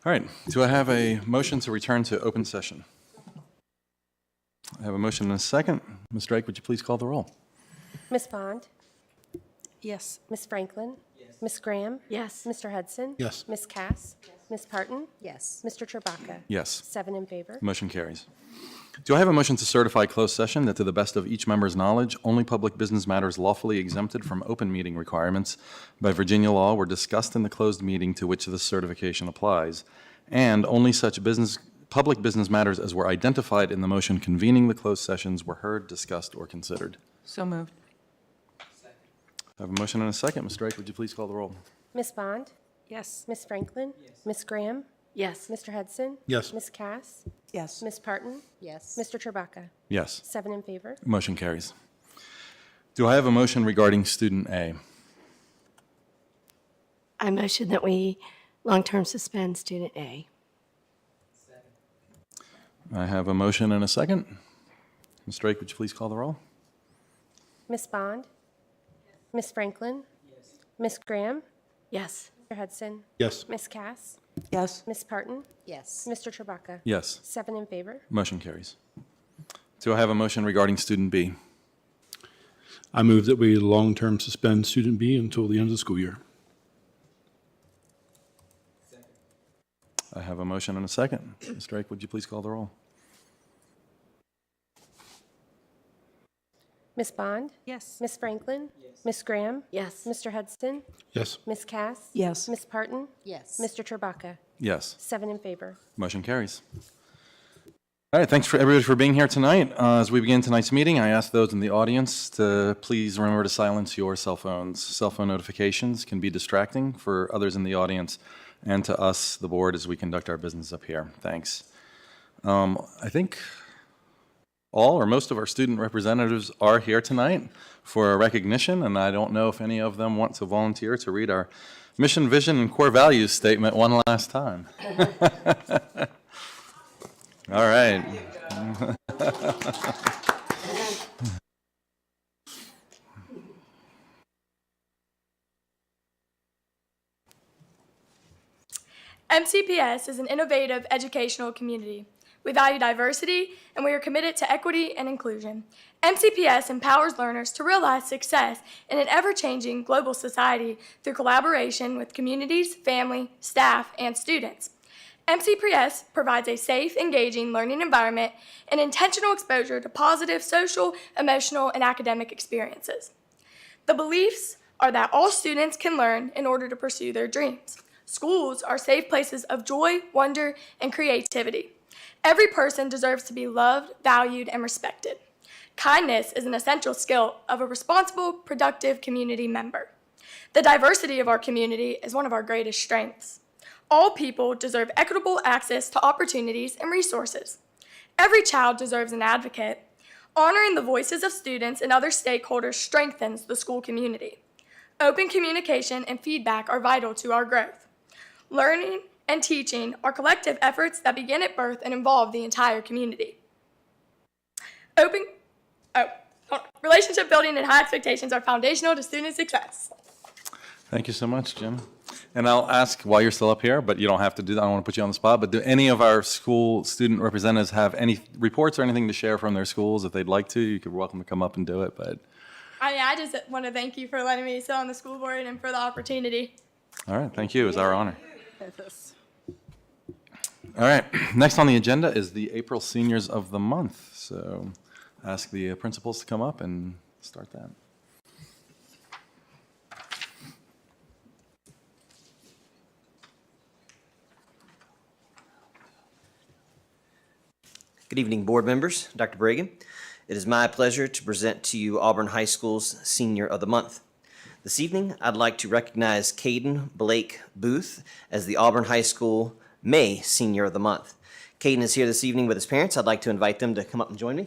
All right, do I have a motion to return to open session? I have a motion and a second. Ms. Drake, would you please call the roll? Ms. Bond? Yes. Ms. Franklin? Yes. Ms. Graham? Yes. Mr. Hudson? Yes. Ms. Cass? Yes. Ms. Parton? Yes. Mr. Trebaka? Yes. 7 in favor. Motion carries. Do I have a motion to certify closed session that to the best of each member's knowledge, only public business matters lawfully exempted from open meeting requirements by Virginia law were discussed in the closed meeting to which this certification applies, and only such public business matters as were identified in the motion convening the closed sessions were heard, discussed, or considered? So moved. I have a motion and a second. Ms. Drake, would you please call the roll? Ms. Bond? Yes. Ms. Franklin? Yes. Ms. Graham? Yes. Mr. Hudson? Yes. Ms. Cass? Yes. Ms. Parton? Yes. Mr. Trebaka? Yes. 7 in favor. Motion carries. Do I have a motion regarding student A? I motion that we long-term suspend student A. I have a motion and a second. Ms. Drake, would you please call the roll? Ms. Bond? Ms. Franklin? Yes. Ms. Graham? Yes. Mr. Hudson? Yes. Ms. Cass? Yes. Ms. Parton? Yes. Mr. Trebaka? Yes. 7 in favor. Motion carries. Do I have a motion regarding student B? I move that we long-term suspend student B until the end of the school year. I have a motion and a second. Ms. Drake, would you please call the roll? Ms. Bond? Yes. Ms. Franklin? Yes. Ms. Graham? Yes. Mr. Hudson? Yes. Ms. Cass? Yes. Ms. Parton? Yes. Mr. Trebaka? Yes. 7 in favor. Motion carries. All right, thanks for everybody for being here tonight. As we begin tonight's meeting, I ask those in the audience to please remember to silence your cell phones. Cell phone notifications can be distracting for others in the audience and to us, the board, as we conduct our business up here. Thanks. I think all or most of our student representatives are here tonight for a recognition, and I don't know if any of them want to volunteer to read our mission, vision, and core values statement one last time. All right. MCPS is an innovative educational community. We value diversity, and we are committed to equity and inclusion. MCPS empowers learners to realize success in an ever-changing global society through collaboration with communities, family, staff, and students. MCPS provides a safe, engaging learning environment and intentional exposure to positive social, emotional, and academic experiences. The beliefs are that all students can learn in order to pursue their dreams. Schools are safe places of joy, wonder, and creativity. Every person deserves to be loved, valued, and respected. Kindness is an essential skill of a responsible, productive community member. The diversity of our community is one of our greatest strengths. All people deserve equitable access to opportunities and resources. Every child deserves an advocate. Honoring the voices of students and other stakeholders strengthens the school community. Open communication and feedback are vital to our growth. Learning and teaching are collective efforts that begin at birth and involve the entire community. Relationship building and high expectations are foundational to student success. Thank you so much, Jim. And I'll ask while you're still up here, but you don't have to do that. I don't want to put you on the spot, but do any of our school student representatives have any reports or anything to share from their schools? If they'd like to, you're welcome to come up and do it. But I just want to thank you for letting me sit on the school board and for the opportunity. all right, thank you. It's our honor. All right, next on the agenda is the April Seniors of the Month. So ask the principals to come up and start that. Good evening, board members. Dr. Bragan. It is my pleasure to present to you Auburn High School's Senior of the Month. This evening, I'd like to recognize Caden Blake Booth as the Auburn High School May Senior of the Month. Caden is here this evening with his parents. I'd like to invite them to come up and join me.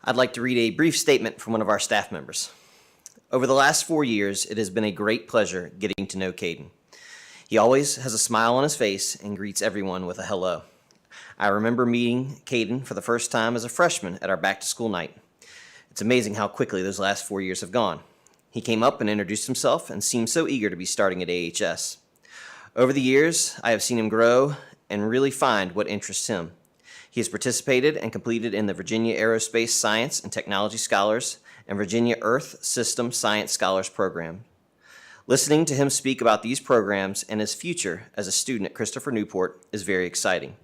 I'd like to read a brief statement from one of our staff members. Over the last 4 years, it has been a great pleasure getting to know Caden. He always has a smile on his face and greets everyone with a hello. I remember meeting Caden for the first time as a freshman at our back-to-school night. It's amazing how quickly those last 4 years have gone. He came up and introduced himself and seemed so eager to be starting at AHS. Over the years, I have seen him grow and really find what interests him. He has participated and completed in the Virginia Aerospace Science and Technology Scholars and Virginia Earth System Science Scholars program. Listening to him speak about these programs and his future as a student at Christopher Newport is very exciting.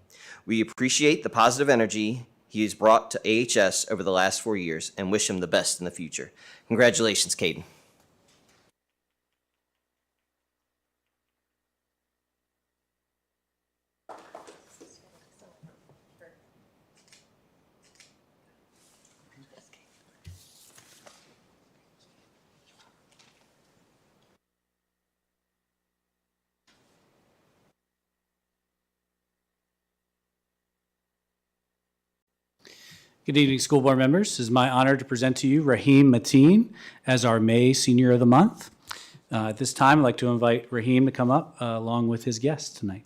We appreciate the positive energy he has brought to AHS over the last 4 years and wish him the best in the future. Congratulations, Caden. Good evening, school board members. It is my honor to present to you Raheem Mateen as our May Senior of the Month. At this time, I'd like to invite Raheem to come up along with his guests tonight.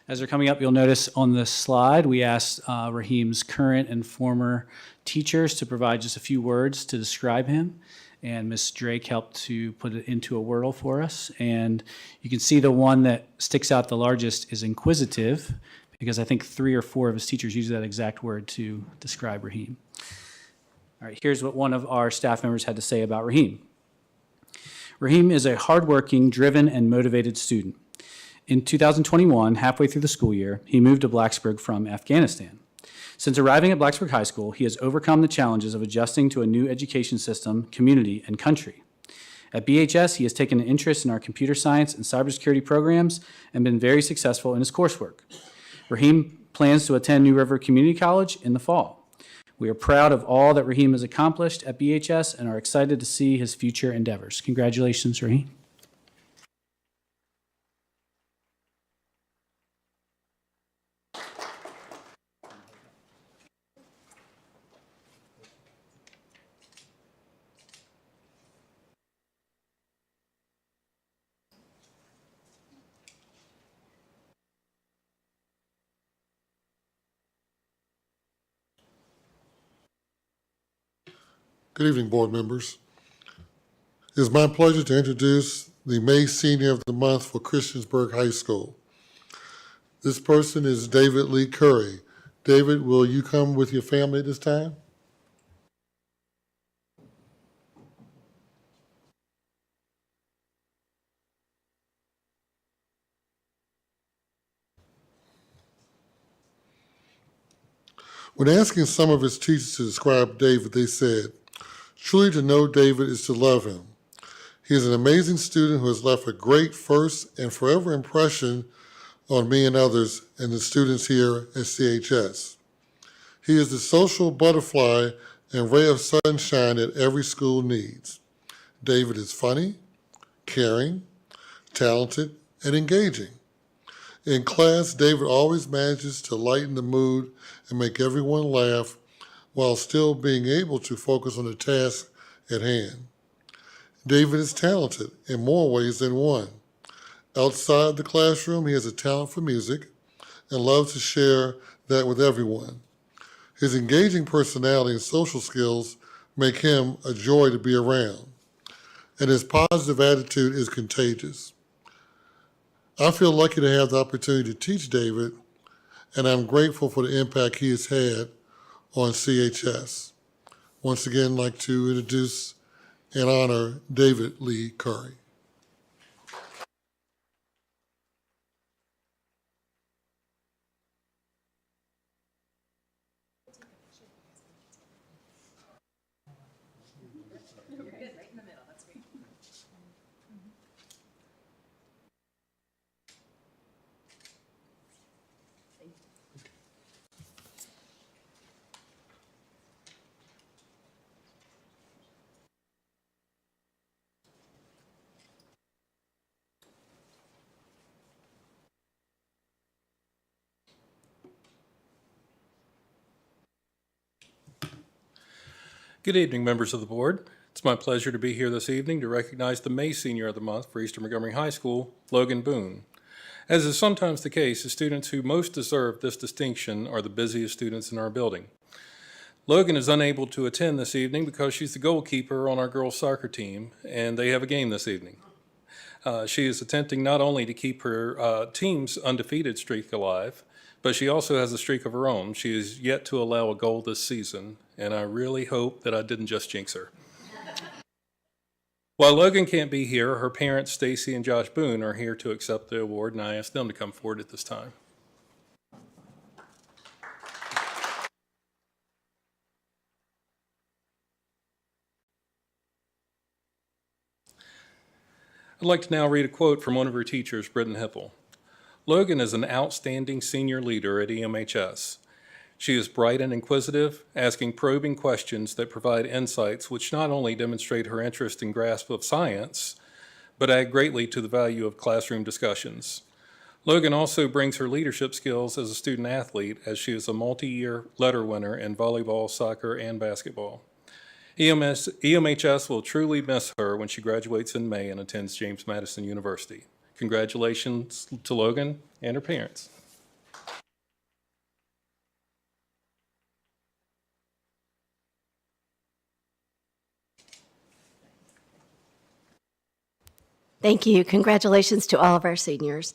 As they're coming up, you'll notice on the slide, we asked Raheem's current and former teachers to provide just a few words to describe him. And Ms. Drake helped to put it into a Wordle for us. And you can see the one that sticks out the largest is inquisitive, because I think 3 or 4 of his teachers use that exact word to describe Raheem. All right, here's what one of our staff members had to say about Raheem. Raheem is a hardworking, driven, and motivated student. In 2021, halfway through the school year, he moved to Blacksburg from Afghanistan. Since arriving at Blacksburg High School, he has overcome the challenges of adjusting to a new education system, community, and country. At BHS, he has taken an interest in our computer science and cybersecurity programs and been very successful in his coursework. Raheem plans to attend New River Community College in the fall. We are proud of all that Raheem has accomplished at BHS and are excited to see his future endeavors. Congratulations, Raheem. Good evening, board members. It is my pleasure to introduce the May Senior of the Month for Christiansburg High School. This person is David Lee Curry. David, will you come with your family this time? When asking some of his teachers to describe David, they said, "Truly to know David is to love him. He is an amazing student who has left a great first and forever impression on me and others and the students here at CHS. He is the social butterfly and ray of sunshine that every school needs. David is funny, caring, talented, and engaging. In class, David always manages to lighten the mood and make everyone laugh while still being able to focus on the task at hand. David is talented in more ways than one. Outside the classroom, he has a talent for music and loves to share that with everyone. His engaging personality and social skills make him a joy to be around, and his positive attitude is contagious. I feel lucky to have the opportunity to teach David, and I'm grateful for the impact he has had on CHS. Once again, I'd like to introduce and honor David Lee Curry. Good evening, members of the board. It's my pleasure to be here this evening to recognize the May Senior of the Month for Eastern Montgomery High School, Logan Boone. As is sometimes the case, the students who most deserve this distinction are the busiest students in our building. Logan is unable to attend this evening because she's the goalkeeper on our girls' soccer team, and they have a game this evening. She is attempting not only to keep her team's undefeated streak alive, but she also has a streak of her own. She is yet to allow a goal this season, and I really hope that I didn't just jinx her. While Logan can't be here, her parents, Stacy and Josh Boone, are here to accept the award, and I ask them to come forward at this time. I'd like to now read a quote from one of her teachers, Britton Hippel. Logan is an outstanding senior leader at EMHS. She is bright and inquisitive, asking probing questions that provide insights which not only demonstrate her interest and grasp of science, but add greatly to the value of classroom discussions. Logan also brings her leadership skills as a student athlete, as she is a multi-year letter winner in volleyball, soccer, and basketball. EMHS will truly miss her when she graduates in May and attends James Madison University. Congratulations to Logan and her parents. Thank you. Congratulations to all of our seniors.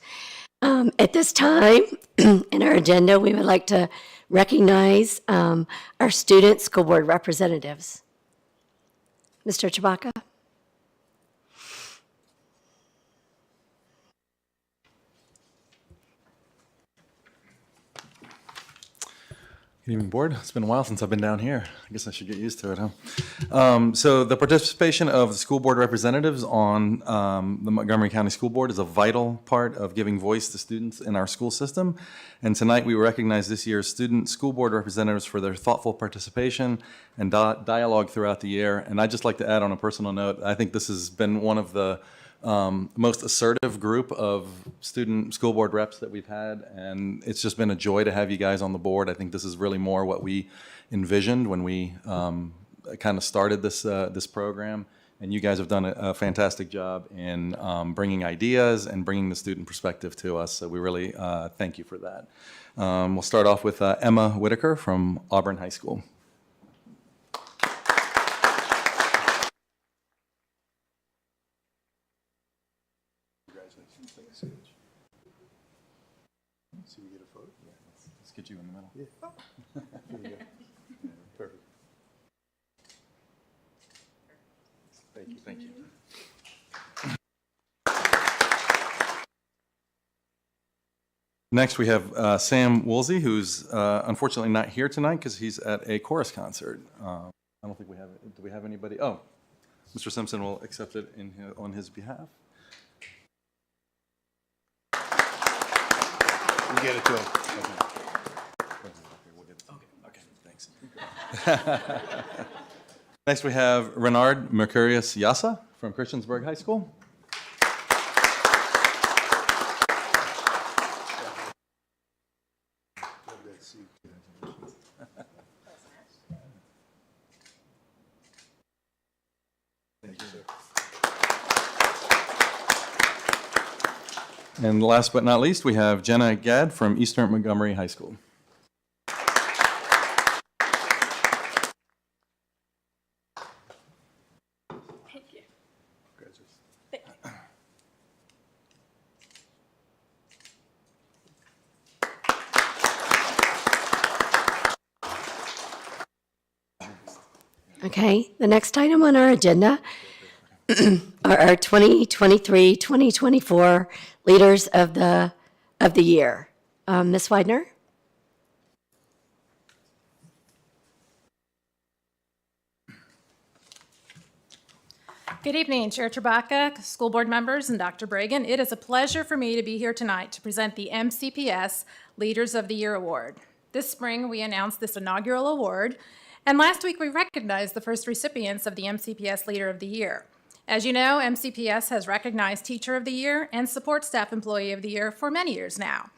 At this time in our agenda, we would like to recognize our student school board representatives. Mr. Chewbacca. Good evening, board. It's been a while since I've been down here. I guess I should get used to it, huh? So the participation of the school board representatives on the Montgomery County School Board is a vital part of giving voice to students in our school system. And tonight we recognize this year's student school board representatives for their thoughtful participation and dialogue throughout the year. And I'd just like to add on a personal note, I think this has been one of the most assertive group of student school board reps that we've had, and it's just been a joy to have you guys on the board. I think this is really more what we envisioned when we kind of started this program, and you guys have done a fantastic job in bringing ideas and bringing the student perspective to us, so we really thank you for that. We'll start off with Emma Whitaker from Auburn High School. So we get a photo? Yeah, let's get you in the middle. Yeah. Here we go. Yeah, perfect. Thank you, thank you. Next, we have Sam Woolsey, who's unfortunately not here tonight because he's at a chorus concert. I don't think we have, do we have anybody? Oh, Mr. Simpson will accept it on his behalf. We'll get it to him. Okay, thanks. Next, we have Renard Mercurius Yasa from Christiansburg High School. And last but not least, we have Jenna Gadd from Eastern Montgomery High School. Thank you. Okay, the next item on our agenda are our 2023-2024 Leaders of the Year. Ms. Widener? Good evening, Chair Chewbacca, school board members, and Dr. Bragan. It is a pleasure for me to be here tonight to present the MCPS Leaders of the Year Award. This spring, we announced this inaugural award, and last week we recognized the first recipients of the MCPS Leader of the Year. As you know, MCPS has recognized Teacher of the Year and Support Staff Employee of the Year for many years now.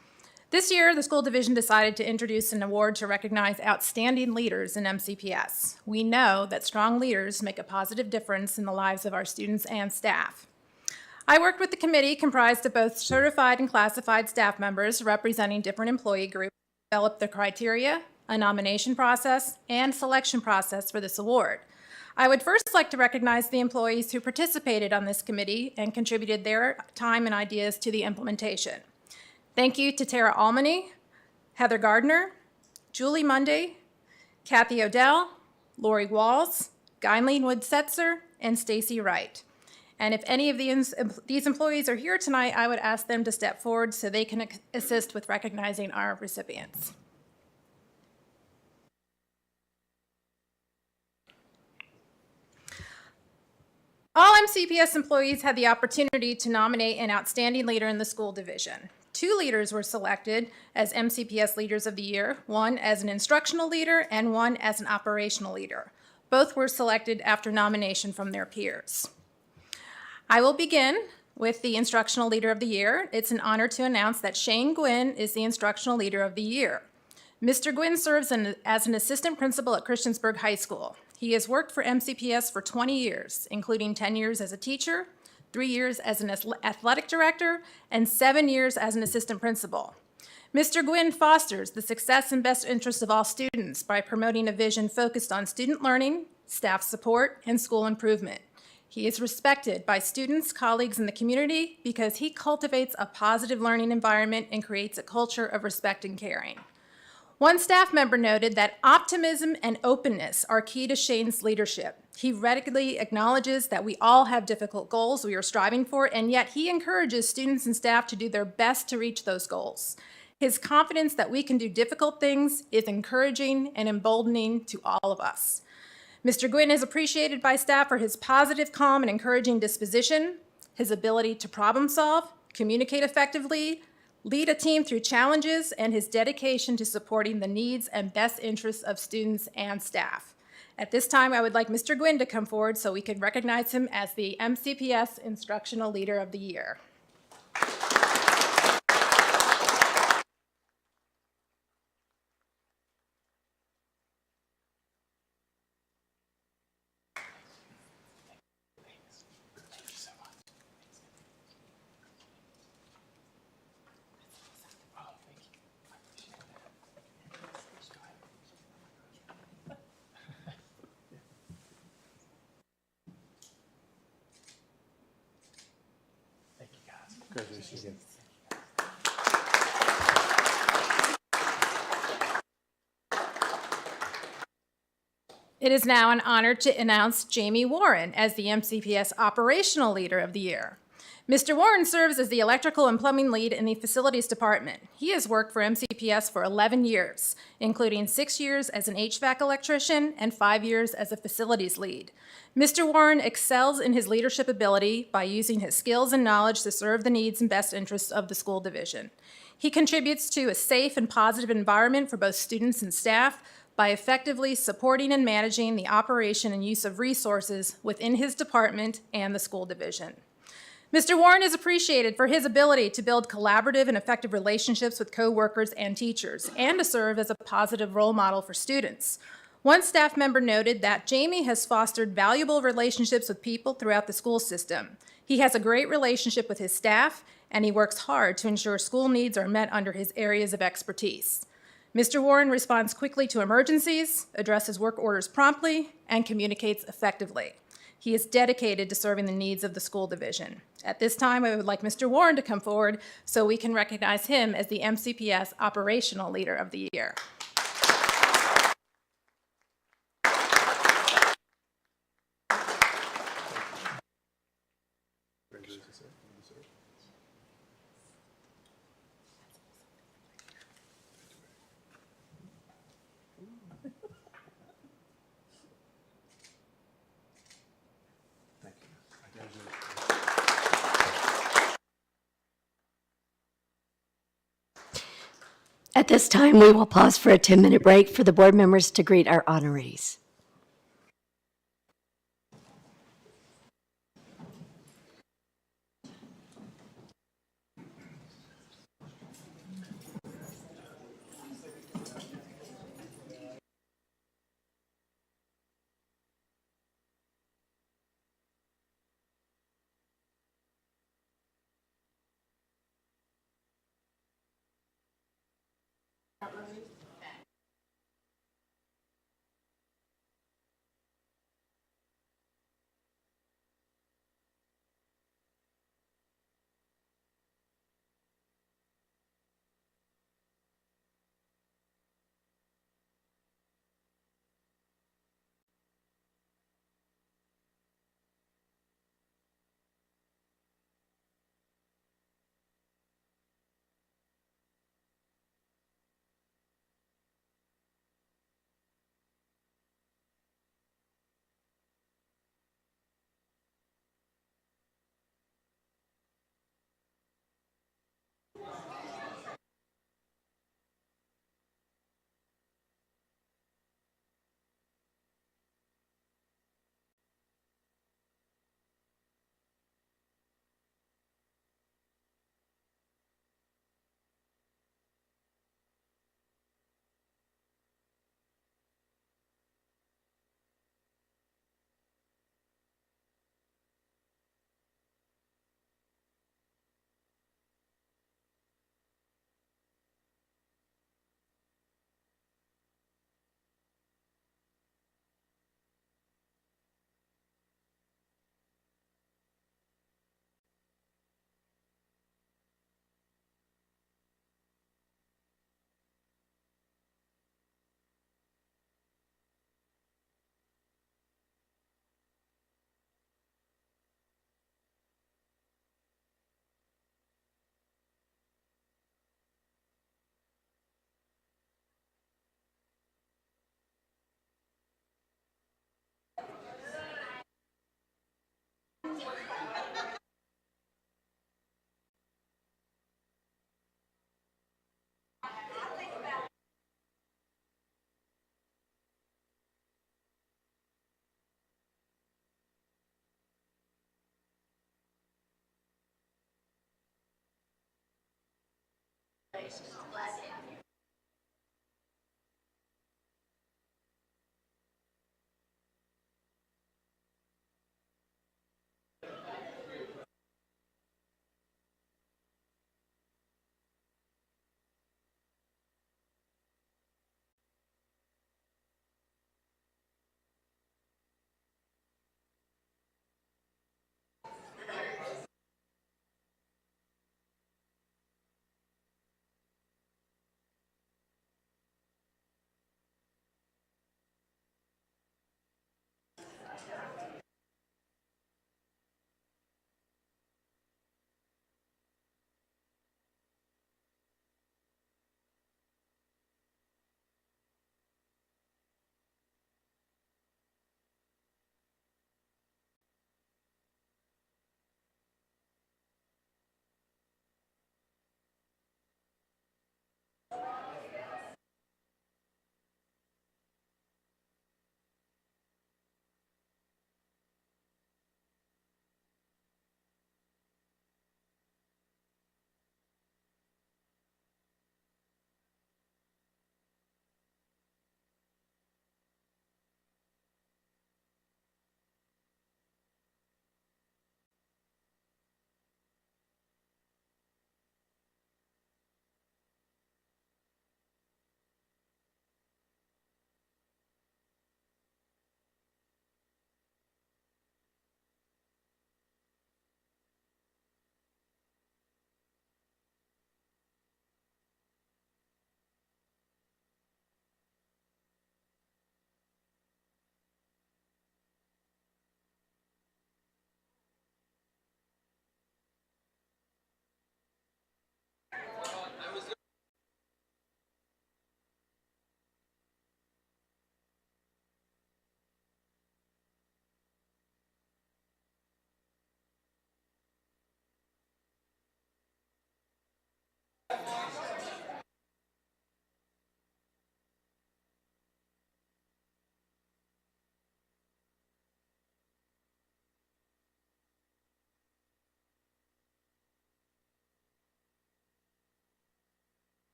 This year, the school division decided to introduce an award to recognize outstanding leaders in MCPS. We know that strong leaders make a positive difference in the lives of our students and staff. I worked with the committee comprised of both certified and classified staff members representing different employee groups to develop the criteria a nomination process, and selection process for this award. I would first like to recognize the employees who participated on this committee and contributed their time and ideas to the implementation. Thank you to Tara Almany, Heather Gardner, Julie Munday, Kathy Odell, Lori Walls, Guyleen Wood-Setzer, and Stacy Wright. And if any of these employees are here tonight, I would ask them to step forward so they can assist with recognizing our recipients. All MCPS employees had the opportunity to nominate an outstanding leader in the school division. 2 leaders were selected as MCPS Leaders of the Year, one as an instructional leader and one as an operational leader. Both were selected after nomination from their peers. I will begin with the Instructional Leader of the Year. It's an honor to announce that Shane Gwynn is the Instructional Leader of the Year. Mr. Gwynn serves as an assistant principal at Christiansburg High School. He has worked for MCPS for 20 years, including 10 years as a teacher, 3 years as an athletic director, and 7 years as an assistant principal. Mr. Gwynn fosters the success and best interest of all students by promoting a vision focused on student learning, staff support, and school improvement. He is respected by students, colleagues, and the community because he cultivates a positive learning environment and creates a culture of respect and caring. One staff member noted that optimism and openness are key to Shane's leadership. He readily acknowledges that we all have difficult goals we are striving for, and yet he encourages students and staff to do their best to reach those goals. His confidence that we can do difficult things is encouraging and emboldening to all of us. Mr. Gwynn is appreciated by staff for his positive, calm, and encouraging disposition, his ability to problem solve, communicate effectively, lead a team through challenges, and his dedication to supporting the needs and best interests of students and staff. At this time, I would like Mr. Gwynn to come forward so we can recognize him as the MCPS Instructional Leader of the Year. Congratulations again. It is now an honor to announce Jamie Warren as the MCPS Operational Leader of the Year. Mr. Warren serves as the Electrical and Plumbing Lead in the Facilities Department. He has worked for MCPS for 11 years, including 6 years as an HVAC electrician and 5 years as a facilities lead. Mr. Warren excels in his leadership ability by using his skills and knowledge to serve the needs and best interests of the school division. He contributes to a safe and positive environment for both students and staff by effectively supporting and managing the operation and use of resources within his department and the school division. Mr. Warren is appreciated for his ability to build collaborative and effective relationships with coworkers and teachers, and to serve as a positive role model for students. One staff member noted that Jamie has fostered valuable relationships with people throughout the school system. He has a great relationship with his staff, and he works hard to ensure school needs are met under his areas of expertise. Mr. Warren responds quickly to emergencies, addresses work orders promptly, and communicates effectively. He is dedicated to serving the needs of the school division. At this time, I would like Mr. Warren to come forward so we can recognize him as the MCPS Operational Leader of the Year. Congratulations, sir. Thank you, sir. Thank you. At this time, we will pause for a 10-minute break for the board members to greet our honorees.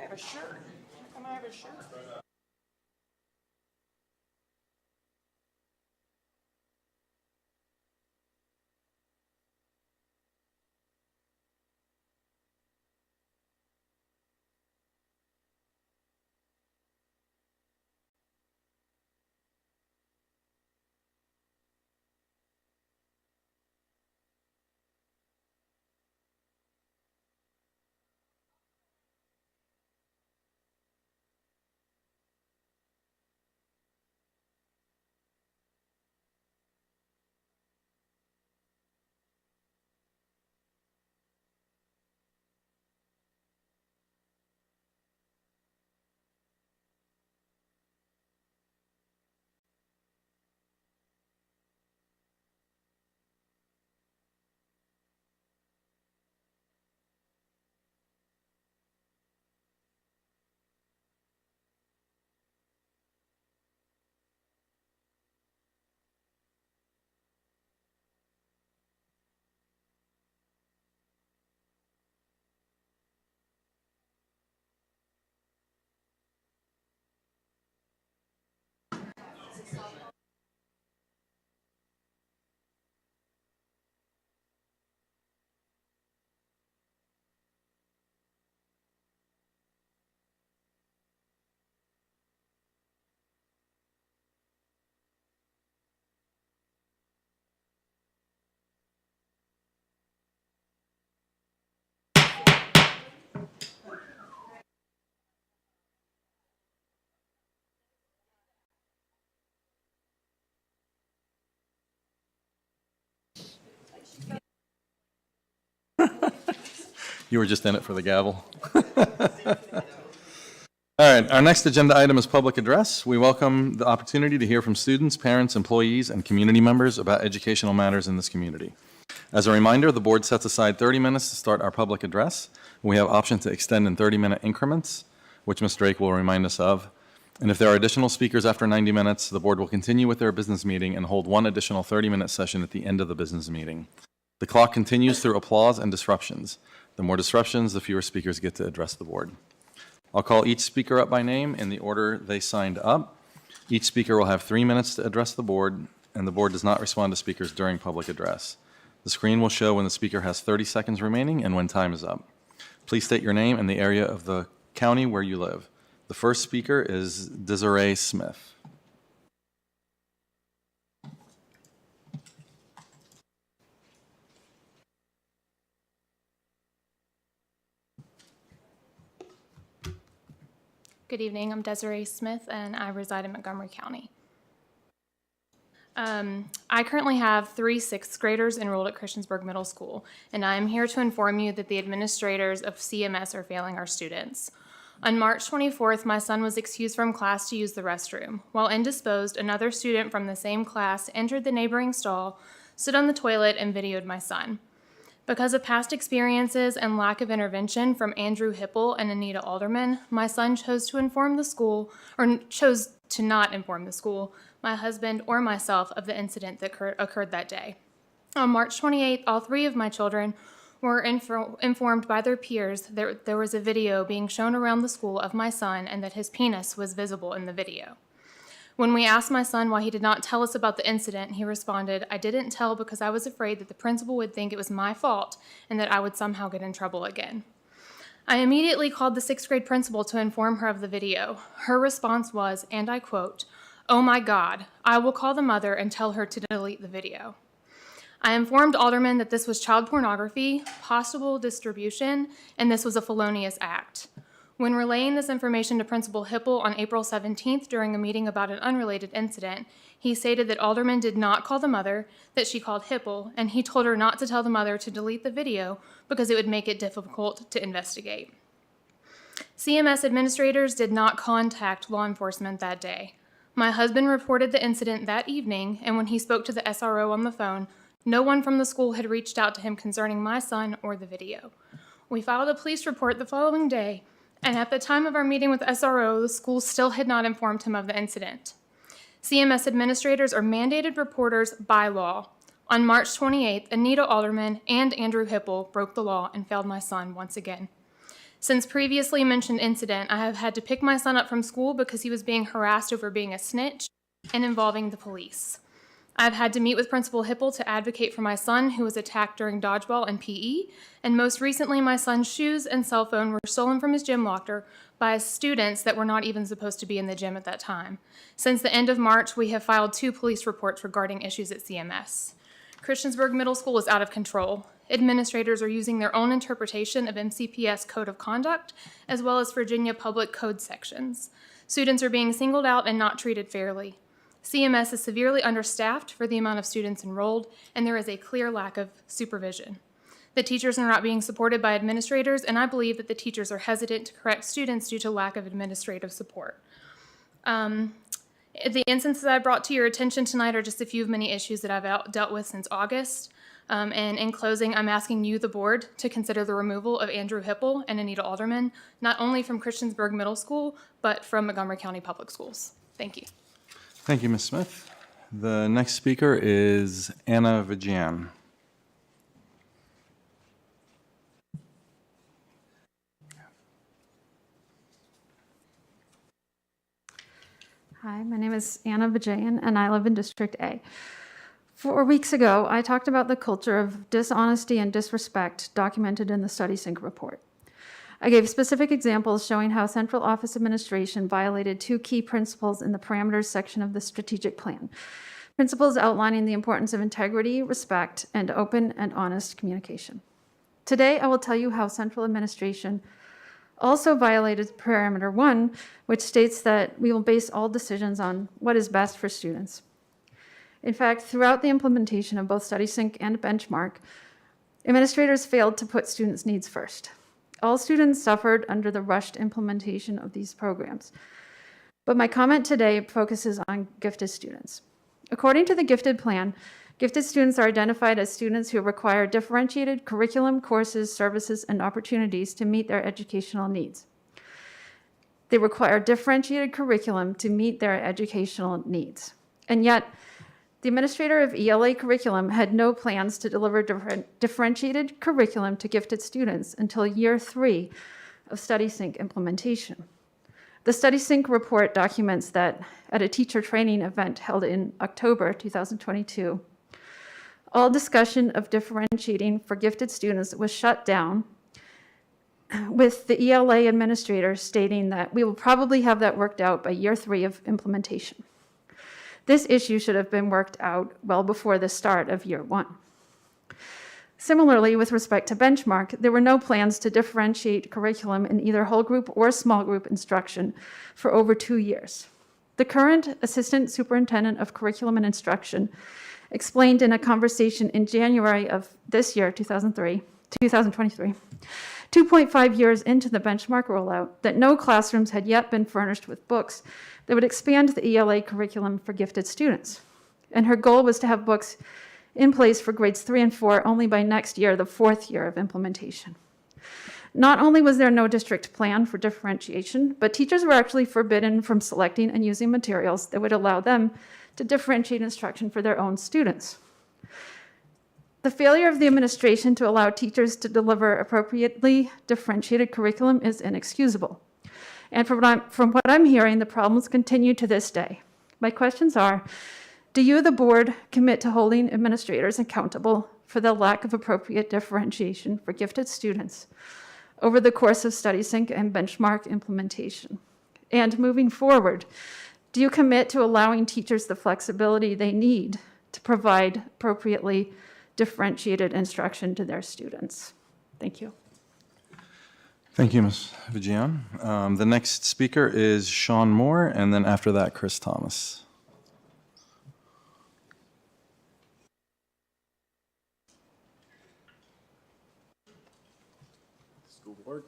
have a shirt? How come I have a shirt? You were just in it for the gavel. All right, our next agenda item is public address. We welcome the opportunity to hear from students, parents, employees, and community members about educational matters in this community. As a reminder, the board sets aside 30 minutes to start our public address. We have option to extend in 30-minute increments, which Ms. Drake will remind us of. And if there are additional speakers after 90 minutes, the board will continue with their business meeting and hold one additional 30-minute session at the end of the business meeting. The clock continues through applause and disruptions. The more disruptions, the fewer speakers get to address the board. I'll call each speaker up by name in the order they signed up. Each speaker will have 3 minutes to address the board, and the board does not respond to speakers during public address. The screen will show when the speaker has 30 seconds remaining and when time is up. Please state your name and the area of the county where you live. The first speaker is Desiree Smith. Good evening, I'm Desiree Smith and I reside in Montgomery County. I currently have 3 sixth graders enrolled at Christiansburg Middle School, and I am here to inform you that the administrators of CMS are failing our students. On March 24th, my son was excused from class to use the restroom. While indisposed, another student from the same class entered the neighboring stall, stood on the toilet, and videoed my son. Because of past experiences and lack of intervention from Andrew Hipple and Anita Alderman, my son chose to chose to not inform the school, my husband, or myself of the incident that occurred that day. On March 28th, all 3 of my children were informed by their peers that there was a video being shown around the school of my son and that his penis was visible in the video. When we asked my son why he did not tell us about the incident, he responded, "I didn't tell because I was afraid that the principal would think it was my fault and that I would somehow get in trouble again." I immediately called the 6th grade principal to inform her of the video. Her response was, and I quote, "Oh my God, I will call the mother and tell her to delete the video." I informed Alderman that this was child pornography, possible distribution, and this was a felonious act. When relaying this information to Principal Hipple on April 17th during a meeting about an unrelated incident, he stated that Alderman did not call the mother, that she called Hipple, and he told her not to tell the mother to delete the video because it would make it difficult to investigate. CMS administrators did not contact law enforcement that day. My husband reported the incident that evening, and when he spoke to the SRO on the phone, no one from the school had reached out to him concerning my son or the video. We filed a police report the following day, and at the time of our meeting with SRO, the school still had not informed him of the incident. CMS administrators are mandated reporters by law. On March 28th, Anita Alderman and Andrew Hipple broke the law and failed my son once again. Since previously mentioned incident, I have had to pick my son up from school because he was being harassed over being a snitch and involving the police. I've had to meet with Principal Hipple to advocate for my son who was attacked during dodgeball and PE, and most recently my son's shoes and cell phone were stolen from his gym locker by students that were not even supposed to be in the gym at that time. Since the end of March, we have filed 2 police reports regarding issues at CMS. Christiansburg Middle School is out of control. Administrators are using their own interpretation of MCPS Code of Conduct, as well as Virginia Public Code sections. Students are being singled out and not treated fairly. CMS is severely understaffed for the amount of students enrolled, and there is a clear lack of supervision. The teachers are not being supported by administrators, and I believe that the teachers are hesitant to correct students due to lack of administrative support. The instances I brought to your attention tonight are just a few of many issues that I've dealt with since August. And in closing, I'm asking you, the board, to consider the removal of Andrew Hipple and Anita Alderman, not only from Christiansburg Middle School, but from Montgomery County Public Schools. Thank you. Thank you, Ms. Smith. The next speaker is Anna Vijan. Hi, my name is Anna Vijayan, and I live in District A. 4 weeks ago, I talked about the culture of dishonesty and disrespect documented in the Study Sync report. I gave specific examples showing how Central Office Administration violated 2 key principles in the parameters section of the strategic plan. Principles outlining the importance of integrity, respect, and open and honest communication. Today, I will tell you how Central Administration also violated parameter 1, which states that we will base all decisions on what is best for students. In fact, throughout the implementation of both Study Sync and Benchmark, administrators failed to put students' needs first. All students suffered under the rushed implementation of these programs. But my comment today focuses on gifted students. According to the gifted plan, gifted students are identified as students who require differentiated curriculum, courses, services, and opportunities to meet their educational needs. They require differentiated curriculum to meet their educational needs. And yet, the administrator of ELA curriculum had no plans to deliver differentiated curriculum to gifted students until year 3 of Study Sync implementation. The Study Sync report documents that at a teacher training event held in October 2022, all discussion of differentiating for gifted students was shut down, with the ELA administrator stating that we will probably have that worked out by year 3 of implementation. This issue should have been worked out well before the start of year 1. Similarly, with respect to Benchmark, there were no plans to differentiate curriculum in either whole group or small group instruction for over 2 years. The current Assistant Superintendent of Curriculum and Instruction explained in a conversation in January of this year, 2023, 2.5 years into the Benchmark rollout, that no classrooms had yet been furnished with books that would expand the ELA curriculum for gifted students. And her goal was to have books in place for grades 3 and 4 only by next year, the 4th year of implementation. Not only was there no district plan for differentiation, but teachers were actually forbidden from selecting and using materials that would allow them to differentiate instruction for their own students. The failure of the administration to allow teachers to deliver appropriately differentiated curriculum is inexcusable. And from what I'm hearing, the problems continue to this day. My questions are, do you, the board, commit to holding administrators accountable for the lack of appropriate differentiation for gifted students over the course of Study Sync and Benchmark implementation? And moving forward, do you commit to allowing teachers the flexibility they need to provide appropriately differentiated instruction to their students? Thank you. Thank you, Ms. Vijan. The next speaker is Sean Moore, and then after that, Chris Thomas. School board.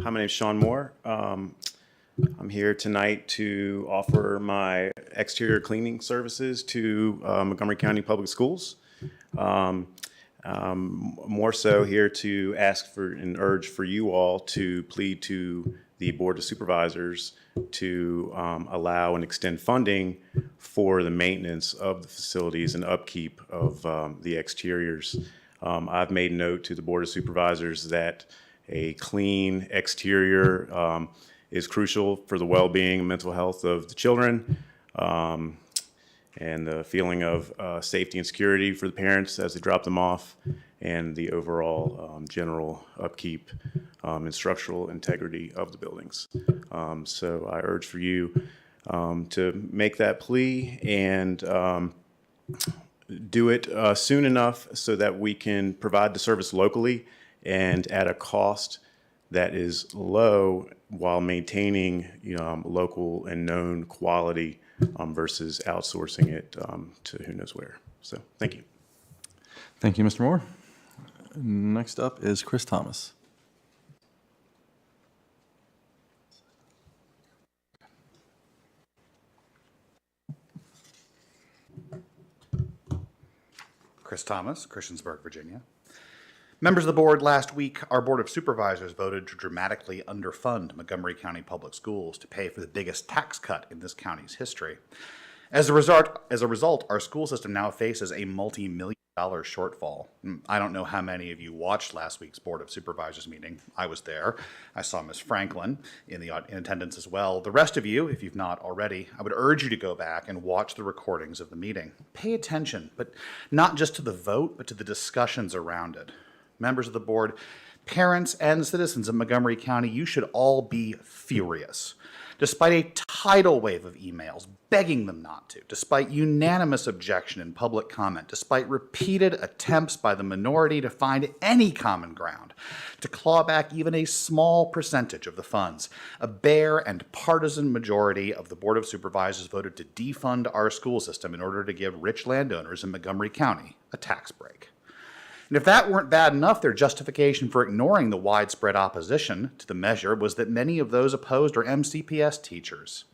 Hi, my name is Sean Moore. I'm here tonight to offer my exterior cleaning services to Montgomery County Public Schools. More so here to ask for and urge for you all to plead to the Board of Supervisors to allow and extend funding for the maintenance of the facilities and upkeep of the exteriors. I've made note to the Board of Supervisors that A clean exterior is crucial for the well-being and mental health of the children, and the feeling of safety and security for the parents as they drop them off, and the overall general upkeep and structural integrity of the buildings. So I urge for you to make that plea and do it soon enough so that we can provide the service locally and at a cost that is low while maintaining local and known quality versus outsourcing it to who knows where. So thank you. Thank you, Mr. Moore. Next up is Chris Thomas. Chris Thomas, Christiansburg, Virginia. Members of the board, last week, our Board of Supervisors voted to dramatically underfund Montgomery County Public Schools to pay for the biggest tax cut in this county's history. As a result, our school system now faces a multi-million-dollar shortfall. I don't know how many of you watched last week's Board of Supervisors meeting. I was there. I saw Ms. Franklin in attendance as well. The rest of you, if you've not already, I would urge you to go back and watch the recordings of the meeting. Pay attention, but not just to the vote, but to the discussions around it. Members of the board, parents, and citizens of Montgomery County, you should all be furious. Despite a tidal wave of emails begging them not to, despite unanimous objection and public comment, despite repeated attempts by the minority to find any common ground, to claw back even a small percentage of the funds, a bare and partisan majority of the Board of Supervisors voted to defund our school system in order to give rich landowners in Montgomery County a tax break. And if that weren't bad enough, their justification for ignoring the widespread opposition to the measure was that many of those opposed are MCPS teachers.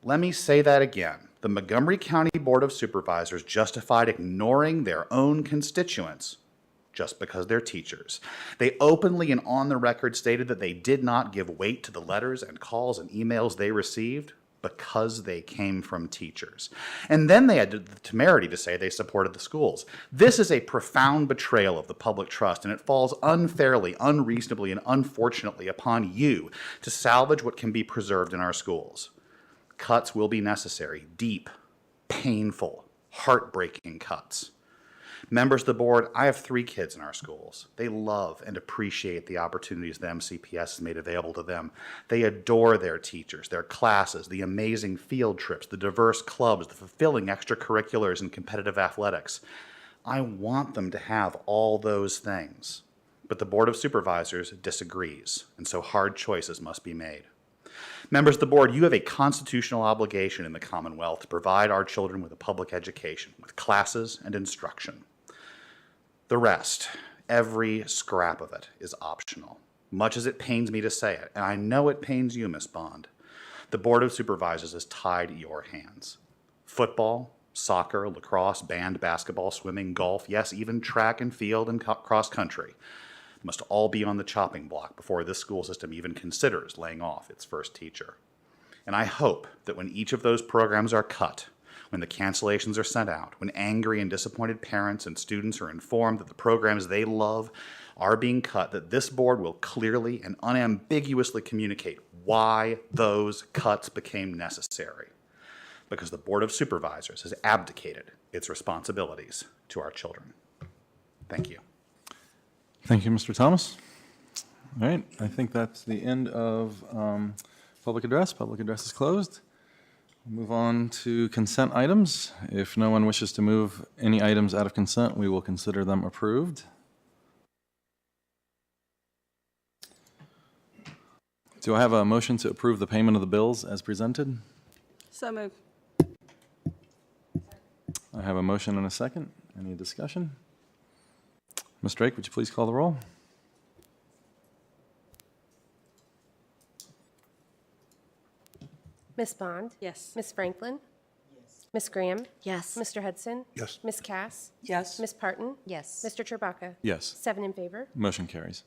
Let me say that again. The Montgomery County Board of Supervisors justified ignoring their own constituents just because they're teachers. They openly and on the record stated that they did not give weight to the letters and calls and emails they received because they came from teachers. And then they had the temerity to say they supported the schools. This is a profound betrayal of the public trust, and it falls unfairly, unreasonably, and unfortunately upon you to salvage what can be preserved in our schools. Cuts will be necessary, deep, painful, heartbreaking cuts. Members of the board, I have 3 kids in our schools. They love and appreciate the opportunities the MCPS has made available to them. They adore their teachers, their classes, the amazing field trips, the diverse clubs, the fulfilling extracurriculars and competitive athletics. I want them to have all those things. But the Board of Supervisors disagrees, and so hard choices must be made. Members of the board, you have a constitutional obligation in the Commonwealth to provide our children with a public education, with classes and instruction. The rest, every scrap of it, is optional, much as it pains me to say it, and I know it pains you, Ms. Bond. The Board of Supervisors has tied your hands. Football, soccer, lacrosse, band, basketball, swimming, golf, yes, even track and field and cross country must all be on the chopping block before this school system even considers laying off its first teacher. And I hope that when each of those programs are cut, when the cancellations are sent out, when angry and disappointed parents and students are informed that the programs they love are being cut, that this board will clearly and unambiguously communicate why those cuts became necessary. Because the Board of Supervisors has abdicated its responsibilities to our children. Thank you. Thank you, Mr. Thomas. All right, I think that's the end of public address. Public address is closed. We'll move on to consent items. If no one wishes to move any items out of consent, we will consider them approved. Do I have a motion to approve the payment of the bills as presented? So moved. I have a motion and a second. Any discussion? Ms. Drake, would you please call the roll? Ms. Bond? Yes. Ms. Franklin? Yes. Ms. Graham? Yes. Mr. Hudson? Yes. Ms. Cass? Yes. Ms. Parton? Yes. Mr. Chewbacca? Yes. 7 in favor. Motion carries.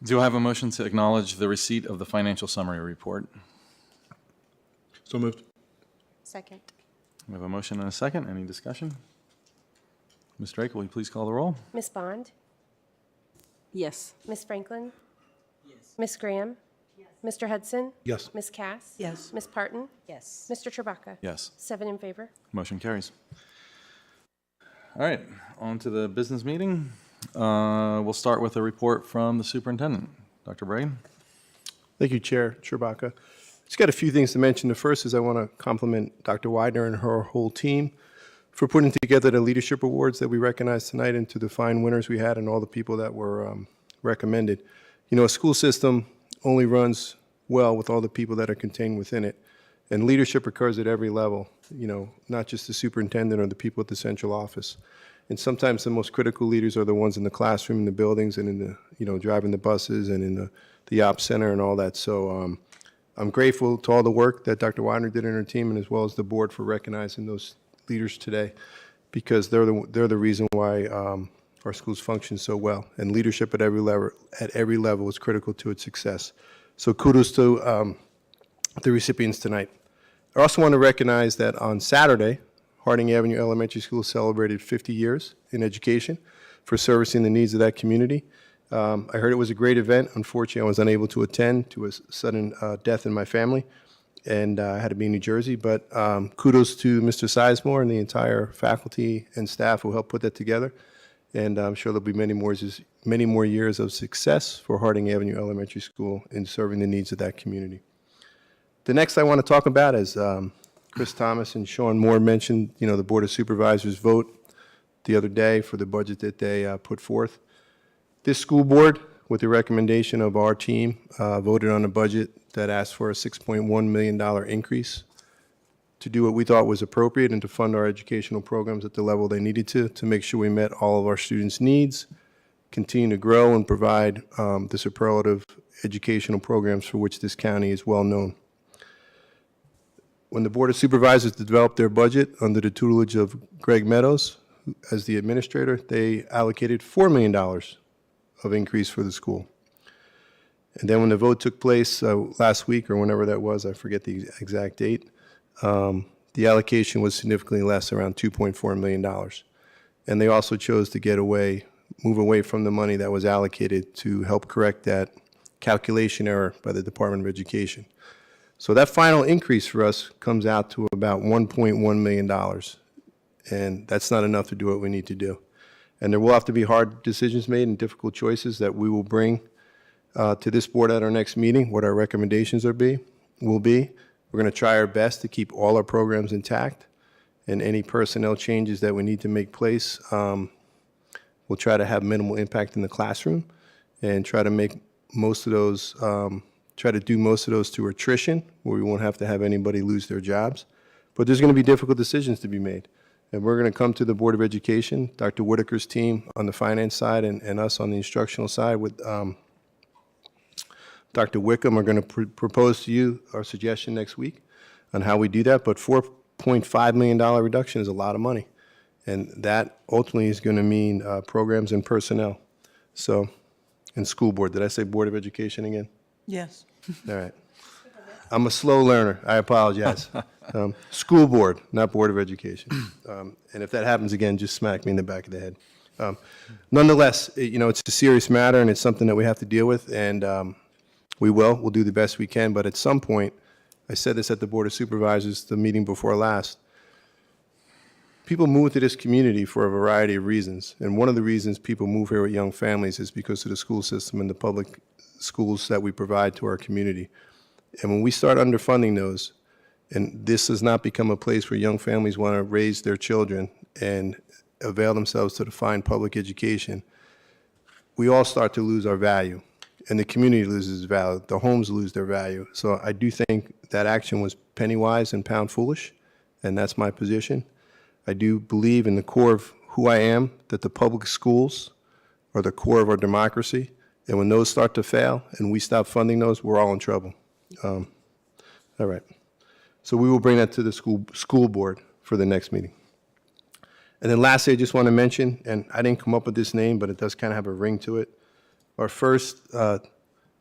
Do I have a motion to acknowledge the receipt of the financial summary report? So moved. Second. We have a motion and a second. Any discussion? Ms. Drake, will you please call the roll? Ms. Bond? Yes. Ms. Franklin? Yes. Ms. Graham? Yes. Mr. Hudson? Yes. Ms. Cass? Yes. Ms. Parton? Yes. Mr. Trabaka? Yes. 7 in favor. Motion carries. All right, on to the business meeting. We'll start with a report from the superintendent. Dr. Bragan? Thank you, Chair Chewbacca. Just got a few things to mention. The first is I want to compliment Dr. Widener and her whole team for putting together the leadership awards that we recognize tonight, and to the fine winners we had and all the people that were recommended. You know, a school system only runs well with all the people that are contained within it. And leadership occurs at every level, you know, not just the superintendent or the people at the central office. And sometimes the most critical leaders are the ones in the classroom, in the buildings, and in the, you know, driving the buses and in the ops center and all that. So I'm grateful to all the work that Dr. Widener did and her team, and as well as the board for recognizing those leaders today, because they're the reason why our schools function so well. And leadership at every level is critical to its success. So kudos to the recipients tonight. I also want to recognize that on Saturday, Harding Avenue Elementary School celebrated 50 years in education for servicing the needs of that community. I heard it was a great event. Unfortunately, I was unable to attend to a sudden death in my family, and I had to be in New Jersey. But kudos to Mr. Sizemore and the entire faculty and staff who helped put that together. And I'm sure there'll be many more years of success for Harding Avenue Elementary School in serving the needs of that community. The next I want to talk about is Chris Thomas and Sean Moore mentioned, you know, the Board of Supervisors vote the other day for the budget that they put forth. This school board, with the recommendation of our team, voted on a budget that asked for a $6.1 million increase to do what we thought was appropriate and to fund our educational programs at the level they needed to make sure we met all of our students' needs, continue to grow, and provide the superlative educational programs for which this county is well known. When the Board of Supervisors developed their budget under the tutelage of Greg Meadows as the administrator, they allocated $4 million of increase for the school. And then when the vote took place last week, or whenever that was, I forget the exact date, the allocation was significantly less, around $2.4 million. And they also chose to move away from the money that was allocated to help correct that calculation error by the Department of Education. So that final increase for us comes out to about $1.1 million, and that's not enough to do what we need to do. And there will have to be hard decisions made and difficult choices that we will bring to this board at our next meeting, what our recommendations will be. We're going to try our best to keep all our programs intact, and any personnel changes that we need to make place, we'll try to have minimal impact in the classroom and try to make most of those try to do most of those through attrition, where we won't have to have anybody lose their jobs. But there's going to be difficult decisions to be made. And we're going to come to the Board of Education, Dr. Whitaker's team on the finance side and us on the instructional side with Dr. Wickham are going to propose to you our suggestion next week on how we do that. But $4.5 million reduction is a lot of money. And that ultimately is going to mean programs and personnel. So, and school board. Did I say Board of Education again? Yes. All right. I'm a slow learner. I apologize. School board, not Board of Education. And if that happens again, just smack me in the back of the head. Nonetheless, you know, it's a serious matter, and it's something that we have to deal with, and we'll do the best we can. But at some point, I said this at the Board of Supervisors, the meeting before last, people move to this community for a variety of reasons. And one of the reasons people move here with young families is because of the school system and the public schools that we provide to our community. And when we start underfunding those, and this does not become a place where young families want to raise their children and avail themselves to the fine public education, we all start to lose our value. And the community loses value. The homes lose their value. So I do think that action was penny wise and pound foolish, and that's my position. I do believe in the core of who I am, that the public schools are the core of our democracy. And when those start to fail and we stop funding those, we're all in trouble. All right. So we will bring that to the school board for the next meeting. And then lastly, I just want to mention, and I didn't come up with this name, but it does kind of have a ring to it. Our first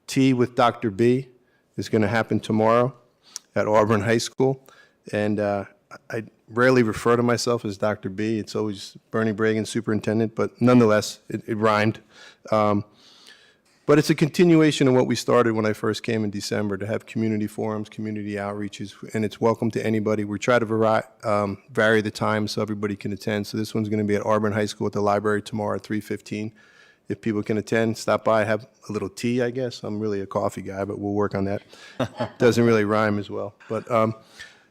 tea with Dr. B is going to happen tomorrow at Auburn High School. And I rarely refer to myself as Dr. B. It's always Bernie Bragan, superintendent, but nonetheless, it rhymed. But it's a continuation of what we started when I first came in December, to have community forums, community outreaches, and it's welcome to anybody. We try to vary the time so everybody can attend. So this one's going to be at Auburn High School at the library tomorrow at 3:15. If people can attend, stop by, have a little tea, I guess. I'm really a coffee guy, but we'll work on that. Doesn't really rhyme as well. But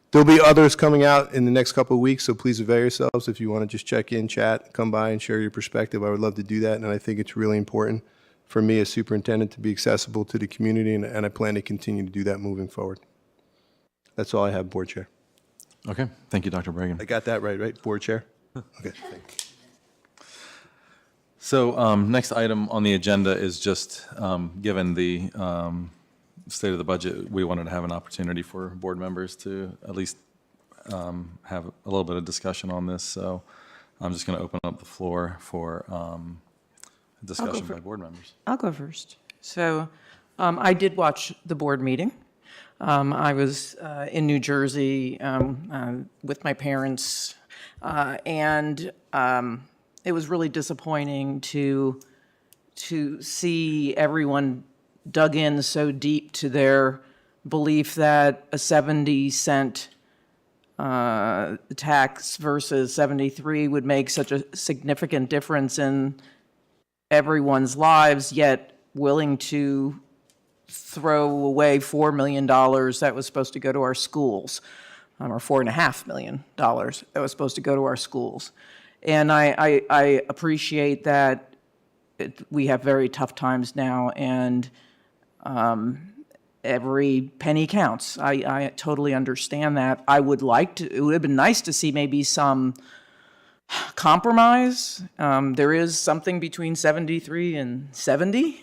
there'll be others coming out in the next couple of weeks, so please avail yourselves. If you want to just check in, chat, come by and share your perspective, I would love to do that, and I think it's really important for me as superintendent to be accessible to the community, and I plan to continue to do that moving forward. That's all I have, Board Chair. Okay, thank you, Dr. Bregan. I got that right, Board Chair? Okay, thanks. So next item on the agenda is just, given the state of the budget, we wanted to have an opportunity for board members to at least have a little bit of discussion on this. So I'm just going to open up the floor for discussion by board members. I'll go first. So I did watch the board meeting. I was in New Jersey with my parents, and it was really disappointing to see everyone dug in so deep to their belief that a 70-cent tax versus 73 would make such a significant difference in everyone's lives, yet willing to throw away $4 million that was supposed to go to our schools, or $4.5 million that was supposed to go to our schools. And I appreciate that we have very tough times now, and every penny counts. I totally understand that. I would like to, it would have been nice to see maybe some compromise. There is something between 73 and 70,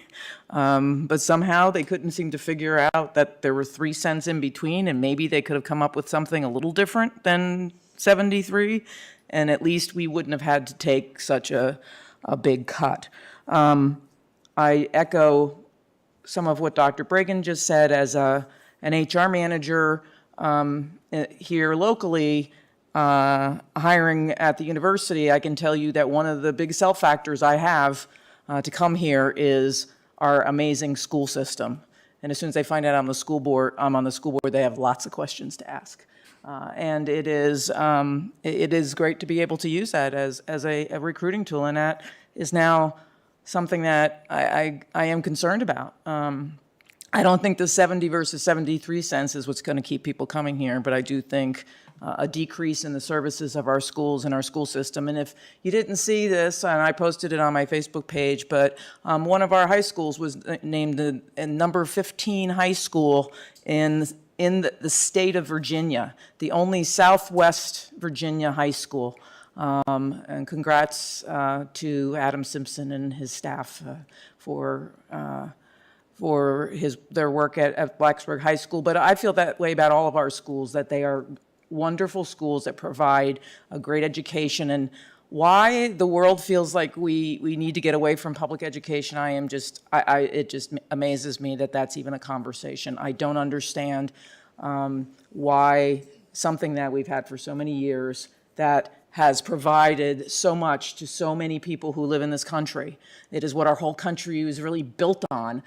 but somehow they couldn't seem to figure out that there were 3 cents in between, and maybe they could have come up with something a little different than 73, and at least we wouldn't have had to take such a big cut. I echo some of what Dr. Bregan just said. As an HR manager here locally, hiring at the university, I can tell you that one of the big sell factors I have to come here is our amazing school system. And as soon as they find out I'm on the school board, they have lots of questions to ask. And it is great to be able to use that as a recruiting tool, and that is now something that I am concerned about. I don't think the 70 versus 73 cents is what's going to keep people coming here, but I do think a decrease in the services of our schools and our school system. And if you didn't see this, and I posted it on my Facebook page, but one of our high schools was named the number 15 high school in the state of Virginia, the only Southwest Virginia high school. And congrats to Adam Simpson and his staff for their work at Blacksburg High School. But I feel that way about all of our schools, that they are wonderful schools that provide a great education. And why the world feels like we need to get away from public education, it just amazes me that that's even a conversation. I don't understand why something that we've had for so many years that has provided so much to so many people who live in this country. It is what our whole country is really built on,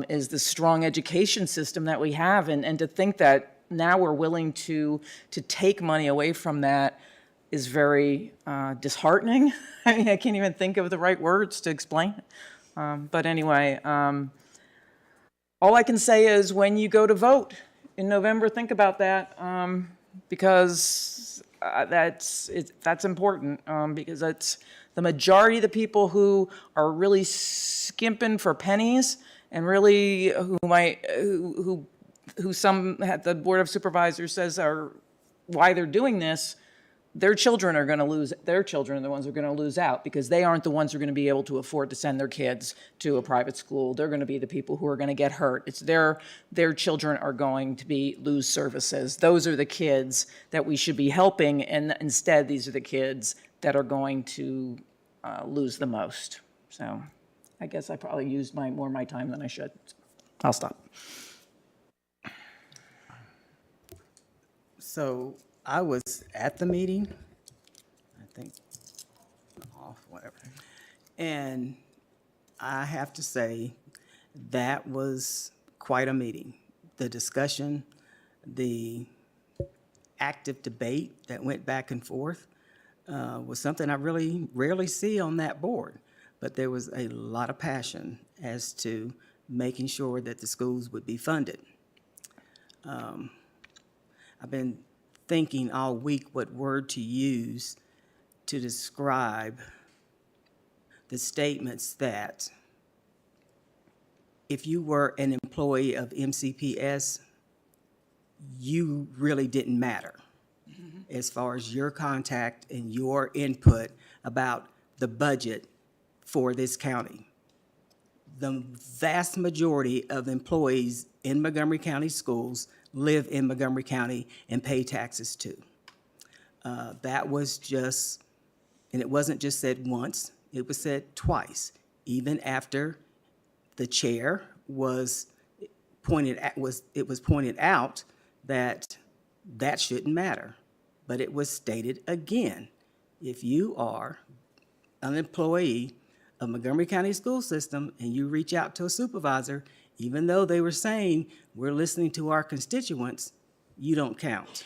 is the strong education system that we have. And to think that now we're willing to take money away from that is very disheartening. I mean, I can't even think of the right words to explain it. But anyway, all I can say is when you go to vote in November, think about that, because that's important, because it's the majority of the people who are really skimping for pennies, and really who some at the Board of Supervisors says are why they're doing this. Their children are going to lose. Their children are the ones who are going to lose out, because they aren't the ones who are going to be able to afford to send their kids to a private school. They're going to be the people who are going to get hurt. It's their children are going to lose services. Those are the kids that we should be helping, and instead these are the kids that are going to lose the most. So I guess I probably used more of my time than I should. I'll stop. So I was at the meeting, I think, off, whatever. And I have to say That was quite a meeting. The discussion, the active debate that went back and forth was something I really rarely see on that board. But there was a lot of passion as to making sure that the schools would be funded. I've been thinking all week what word to use to describe the statements that if you were an employee of MCPS, you really didn't matter as far as your contact and your input about the budget for this county. The vast majority of employees in Montgomery County schools live in Montgomery County and pay taxes too. That was just, and it wasn't just said once, it was said twice, even after the chair was pointed out that that shouldn't matter. But it was stated again, if you are an employee of Montgomery County School System and you reach out to a supervisor, even though they were saying, we're listening to our constituents, you don't count.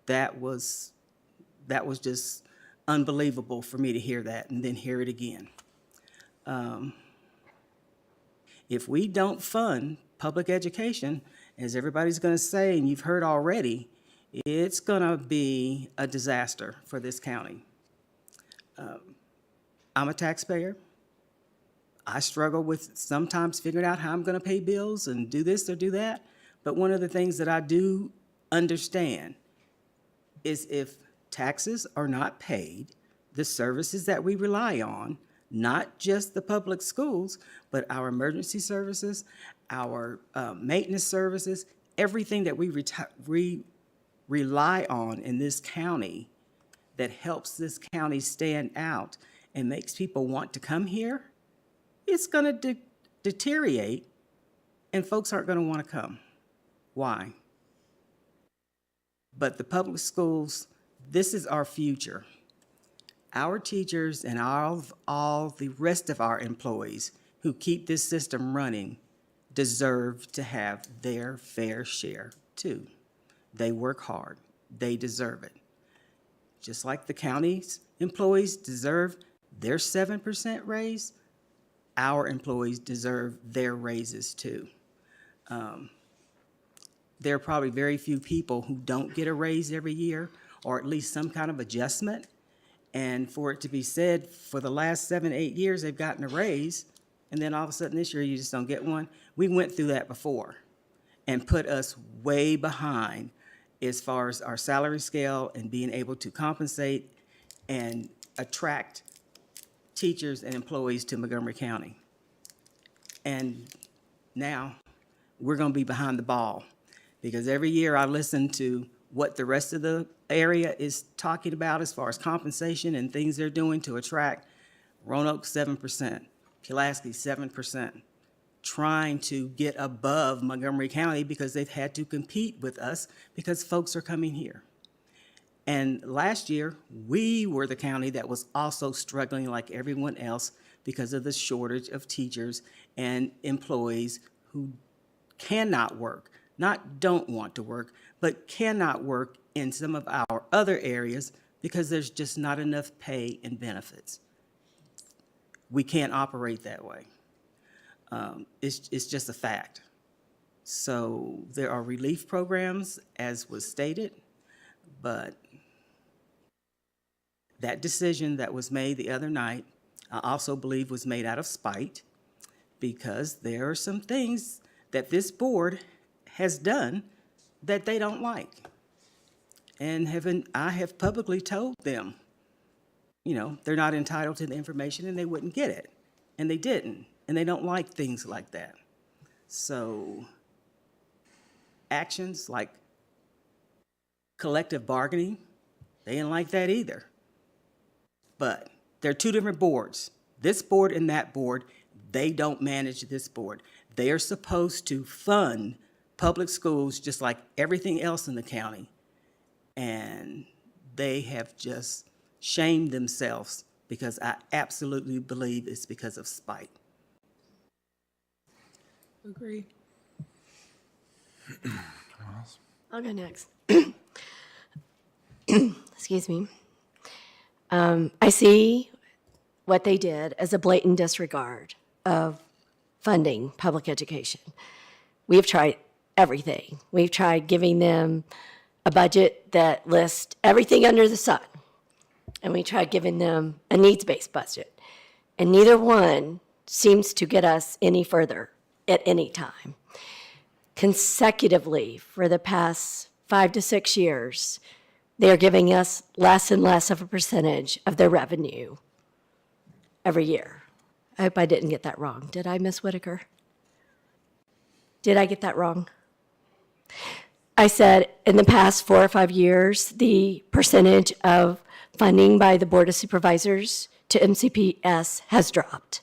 That was just unbelievable for me to hear that and then hear it again. If we don't fund public education, as everybody's going to say, and you've heard already, it's going to be a disaster for this county. I'm a taxpayer. I struggle with sometimes figuring out how I'm going to pay bills and do this or do that. But one of the things that I do understand is if taxes are not paid, the services that we rely on, not just the public schools, but our emergency services, our maintenance services, everything that we rely on in this county that helps this county stand out and makes people want to come here, it's going to deteriorate and folks aren't going to want to come. Why? But the public schools, this is our future. Our teachers and all the rest of our employees who keep this system running deserve to have their fair share too. They work hard. They deserve it. Just like the county's employees deserve their 7% raise, our employees deserve their raises too. There are probably very few people who don't get a raise every year, or at least some kind of adjustment. And for it to be said, for the last 7, 8 years, they've gotten a raise, and then all of a sudden this year you just don't get one. We went through that before and put us way behind as far as our salary scale and being able to compensate and attract teachers and employees to Montgomery County. And now we're going to be behind the ball because every year I listen to what the rest of the area is talking about as far as compensation and things they're doing to attract. Roanoke, 7%, Pulaski, 7%, trying to get above Montgomery County because they've had to compete with us because folks are coming here. And last year, we were the county that was also struggling like everyone else because of the shortage of teachers and employees who cannot work, not don't want to work, but cannot work in some of our other areas because there's just not enough pay and benefits. We can't operate that way. It's just a fact. So there are relief programs, as was stated, but that decision that was made the other night, I also believe was made out of spite because there are some things that this board has done that they don't like. And I have publicly told them, you know, they're not entitled to the information and they wouldn't get it. And they didn't. And they don't like things like that. So actions like collective bargaining, they didn't like that either. But they're two different boards. This board and that board, they don't manage this board. They are supposed to fund public schools just like everything else in the county. And they have just shamed themselves because I absolutely believe it's because of spite. Agree. I'll go next. Excuse me. I see what they did as a blatant disregard of funding public education. We've tried everything. We've tried giving them a budget that lists everything under the sun, and we tried giving them a needs-based budget. And neither one seems to get us any further at any time. Consecutively, for the past 5 to 6 years, they are giving us less and less of a percentage of their revenue every year. I hope I didn't get that wrong. Did I, Ms. Whitaker? Did I get that wrong? I said in the past 4 or 5 years, the percentage of funding by the Board of Supervisors to MCPS has dropped.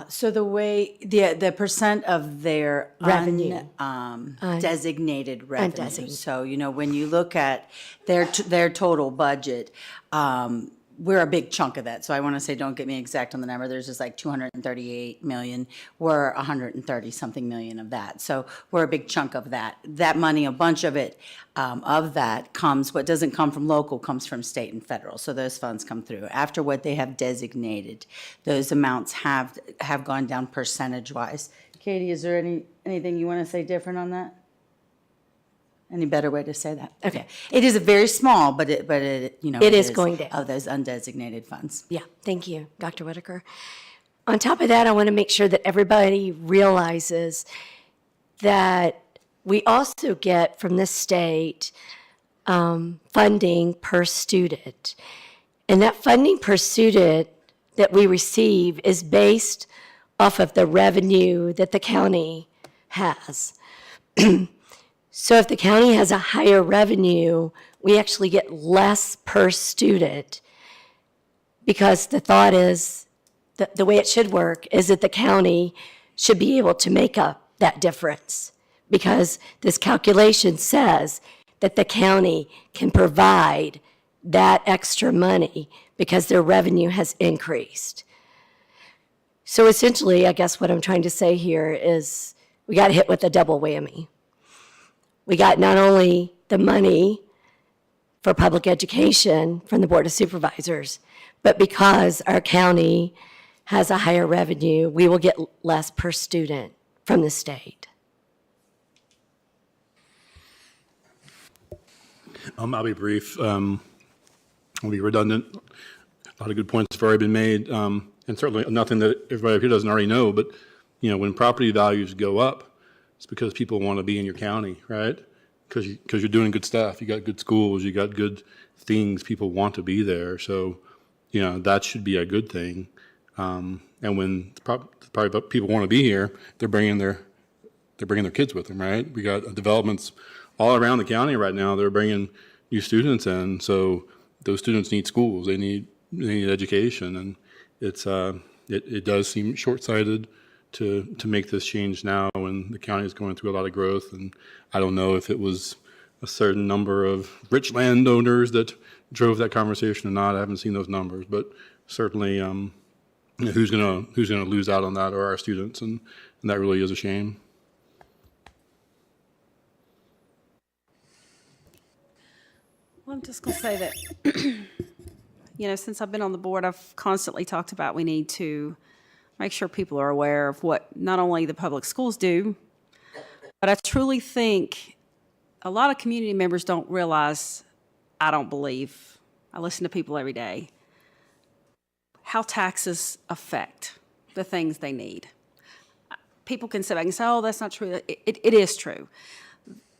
So the way, the percent of their Revenue. designated revenue. Undesignated. So, when you look at their total budget, we're a big chunk of that. So I want to say, don't get me exact on the number. There's just like 238 million. We're 130 something million of that. So we're a big chunk of that. That money, a bunch of it, of that comes, what doesn't come from local comes from state and federal. So those funds come through. After what they have designated, those amounts have gone down percentage wise. Katie, is there anything you want to say different on that? Any better way to say that? Okay. It is a very small, but it It is going down. of those undesignated funds. Yeah, thank you, Dr. Whitaker. On top of that, I want to make sure that everybody realizes that we also get from the state funding per student. And that funding per student that we receive is based off of the revenue that the county has. So if the county has a higher revenue, we actually get less per student, because the thought is, the way it should work is that the county should be able to make up that difference, because this calculation says that the county can provide that extra money because their revenue has increased. So essentially, I guess what I'm trying to say here is we got hit with a double whammy. We got not only the money for public education from the Board of Supervisors, but because our county has a higher revenue, we will get less per student from the state. I'll be brief. I'll be redundant. A lot of good points have already been made, and certainly nothing that everybody here doesn't already know. But when property values go up, it's because people want to be in your county, right? Because you're doing good stuff. You got good schools. You got good things. People want to be there. So, that should be a good thing. And when probably people want to be here, they're bringing their kids with them, right? We got developments all around the county right now. They're bringing new students in. So those students need schools. They need education, and it does seem short-sighted to make this change now when the county is going through a lot of growth. And I don't know if it was a certain number of rich landowners that drove that conversation or not. I haven't seen those numbers, but certainly who's gonna lose out on that are our students, and that really is a shame. Well, I'm just going to say that, since I've been on the board, I've constantly talked about we need to make sure people are aware of what not only the public schools do, but I truly think a lot of community members don't realize, I don't believe, I listen to people every day, how taxes affect the things they need. People can sit back and say, oh, that's not true. It is true.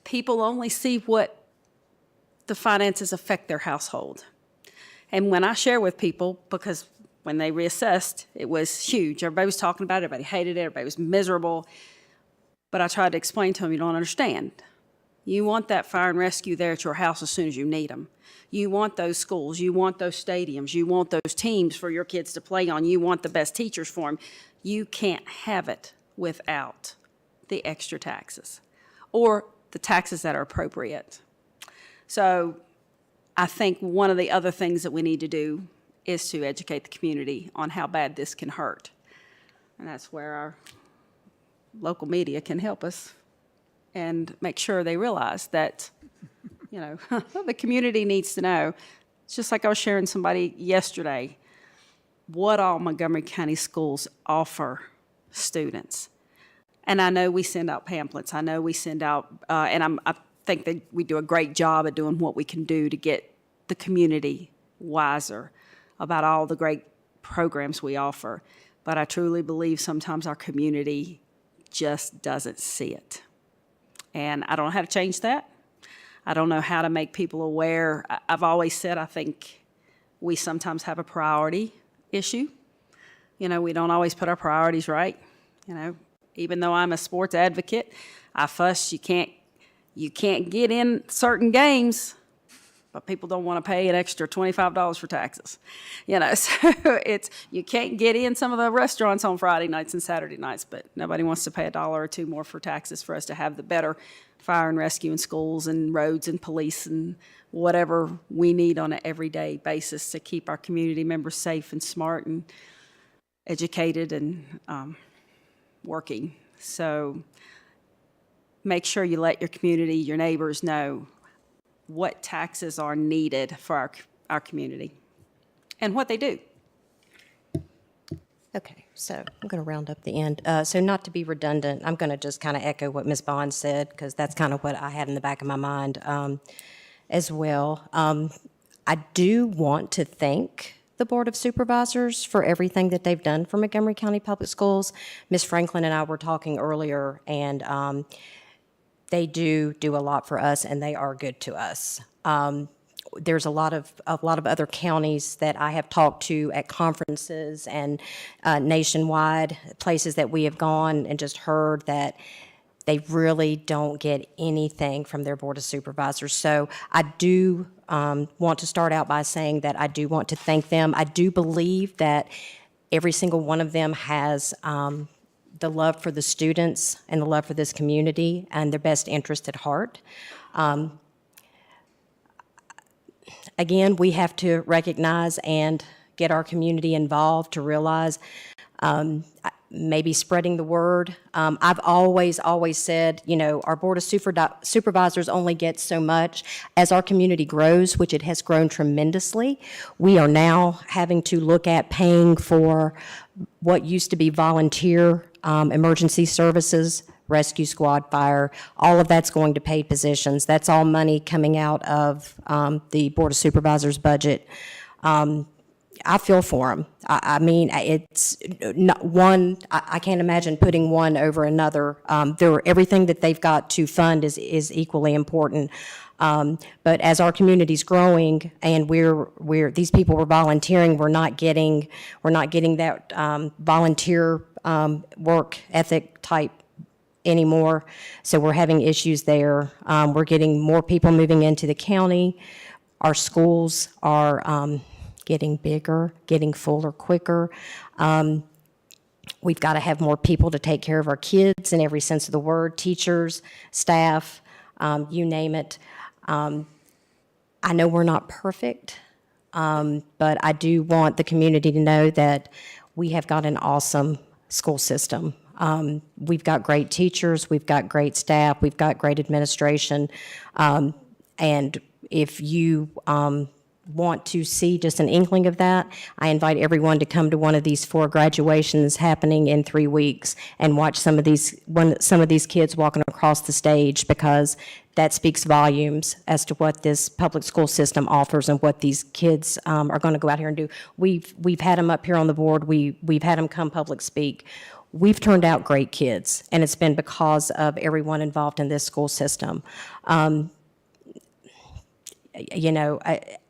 People only see what the finances affect their household. And when I share with people, because when they reassessed, it was huge. Everybody was talking about it. Everybody hated it. Everybody was miserable. But I tried to explain to them, you don't understand. You want that fire and rescue there at your house as soon as you need them. You want those schools. You want those stadiums. You want those teams for your kids to play on. You want the best teachers for them. You can't have it without the extra taxes or the taxes that are appropriate. So I think one of the other things that we need to do is to educate the community on how bad this can hurt. And that's where our local media can help us and make sure they realize that, you know, the community needs to know. It's just like I was sharing somebody yesterday, what all Montgomery County schools offer students. And I know we send out pamphlets. I know we send out, I think that we do a great job at doing what we can do to get the community wiser about all the great programs we offer. But I truly believe sometimes our community just doesn't see it. And I don't know how to change that. I don't know how to make people aware. I've always said I think we sometimes have a priority issue. You know, we don't always put our priorities right. You know, even though I'm a sports advocate, I fuss you can't get in certain games, but people don't want to pay an extra $25 for taxes. You know, so you can't get in some of the restaurants on Friday nights and Saturday nights, but nobody wants to pay $1 or $2 more for taxes for us to have the better fire and rescue in schools and roads and police and whatever we need on an everyday basis to keep our community members safe and smart and educated and working. So make sure you let your community, your neighbors know what taxes are needed for our community and what they do. Okay, so I'm going to round up the end. So not to be redundant, I'm going to just kind of echo what Ms. Bond said, because that's kind of what I had in the back of my mind as well. I do want to thank the Board of Supervisors for everything that they've done for Montgomery County Public Schools. Ms. Franklin and I were talking earlier, and they do a lot for us, and they are good to us. There's a lot of other counties that I have talked to at conferences and nationwide, places that we have gone and just heard that they really don't get anything from their Board of Supervisors. So I do want to start out by saying that I do want to thank them. I do believe that every single one of them has the love for the students and the love for this community and their best interest at heart. Again, we have to recognize and get our community involved to realize maybe spreading the word. I've always said, you know, our Board of Supervisors only gets so much. As our community grows, which it has grown tremendously, we are now having to look at paying for what used to be volunteer emergency services, rescue squad, fire, all of that's going to paid positions. That's all money coming out of the Board of Supervisors budget. I feel for them. I mean, it's not one, I can't imagine putting one over another. Everything that they've got to fund is equally important. But as our community's growing and these people were volunteering, we're not getting that volunteer work ethic type anymore. So we're having issues there. We're getting more people moving into the county. Our schools are getting bigger, getting fuller quicker. We've got to have more people to take care of our kids in every sense of the word, teachers, staff, you name it. I know we're not perfect, but I do want the community to know that we have got an awesome school system. We've got great teachers, we've got great staff, we've got great administration, and if you want to see just an inkling of that, I invite everyone to come to one of these 4 graduations happening in 3 weeks and watch some of these kids walking across the stage, because that speaks volumes as to what this public school system offers and what these kids are going to go out here and do. We've had them up here on the board. We've had them come public speak. We've turned out great kids, and it's been because of everyone involved in this school system. You know,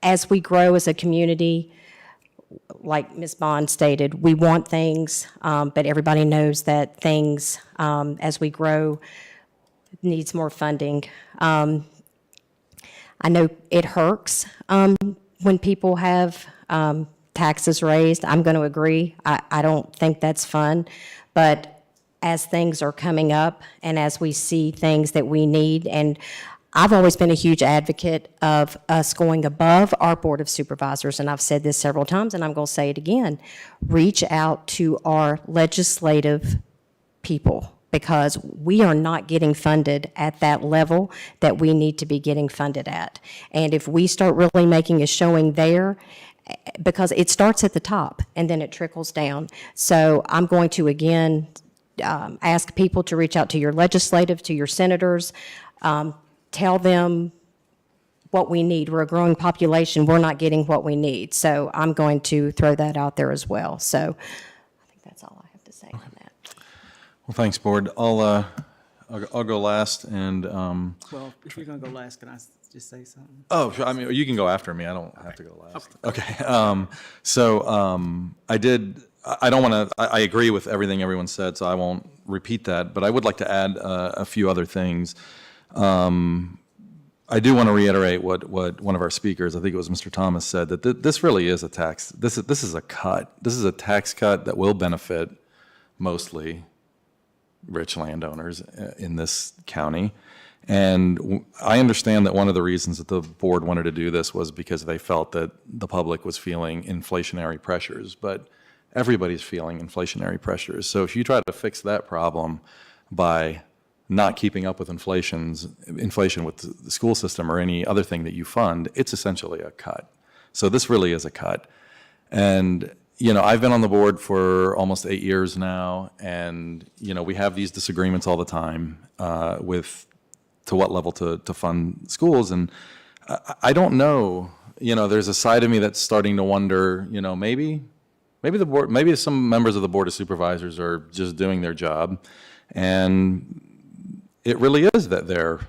as we grow as a community, like Ms. Bond stated, we want things, but everybody knows that things, as we grow, needs more funding. I know it hurts when people have taxes raised. I'm going to agree. I don't think that's fun, but as things are coming up and as we see things that we need, and I've always been a huge advocate of us going above our Board of Supervisors, and I've said this several times, and I'm going to say it again. Reach out to our legislative people, because we are not getting funded at that level that we need to be getting funded at. And if we start really making a showing there, because it starts at the top and then it trickles down. So I'm going to, again, ask people to reach out to your legislative, to your senators, tell them what we need. We're a growing population. We're not getting what we need. So I'm going to throw that out there as well. So I think that's all I have to say on that. Well, thanks, Board. I'll go last, and Well, if you're going to go last, can I just say something? oh, sure. I mean, you can go after me. I don't have to go last. Okay. I don't want to. I agree with everything everyone said, so I won't repeat that. But I would like to add a few other things. I do want to reiterate what one of our speakers, I think it was Mr. Thomas, said, that this really is a tax. This is a cut. This is a tax cut that will benefit mostly rich landowners in this county. And I understand that one of the reasons that the board wanted to do this was because they felt that the public was feeling inflationary pressures, but everybody's feeling inflationary pressures. So if you try to fix that problem by not keeping up with inflation with the school system or any other thing that you fund, it's essentially a cut. So this really is a cut. And, you know, I've been on the board for almost 8 years now, and, you know, we have these disagreements all the time with to what level to fund schools. And I don't know, you know, there's a side of me that's starting to wonder, you know, maybe the board, maybe some members of the Board of Supervisors are just doing their job, and it really is that their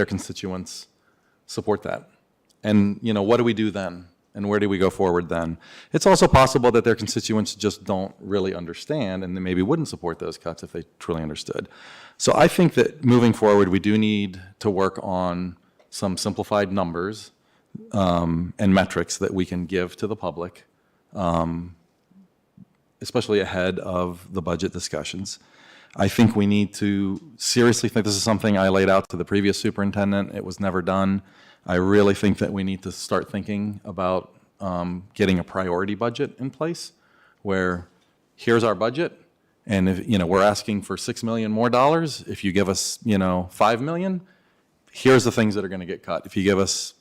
constituents support that. And, you know, what do we do then? And where do we go forward then? It's also possible that their constituents just don't really understand, and they maybe wouldn't support those cuts if they truly understood. So I think that moving forward, we do need to work on some simplified numbers and metrics that we can give to the public, especially ahead of the budget discussions. I think we need to seriously think, this is something I laid out to the previous superintendent. It was never done. I really think that we need to start thinking about getting a priority budget in place, where here's our budget, and if, you know, we're asking for $6 million more dollars. If you give us, you know, $5 million, here's the things that are going to get cut. If you give us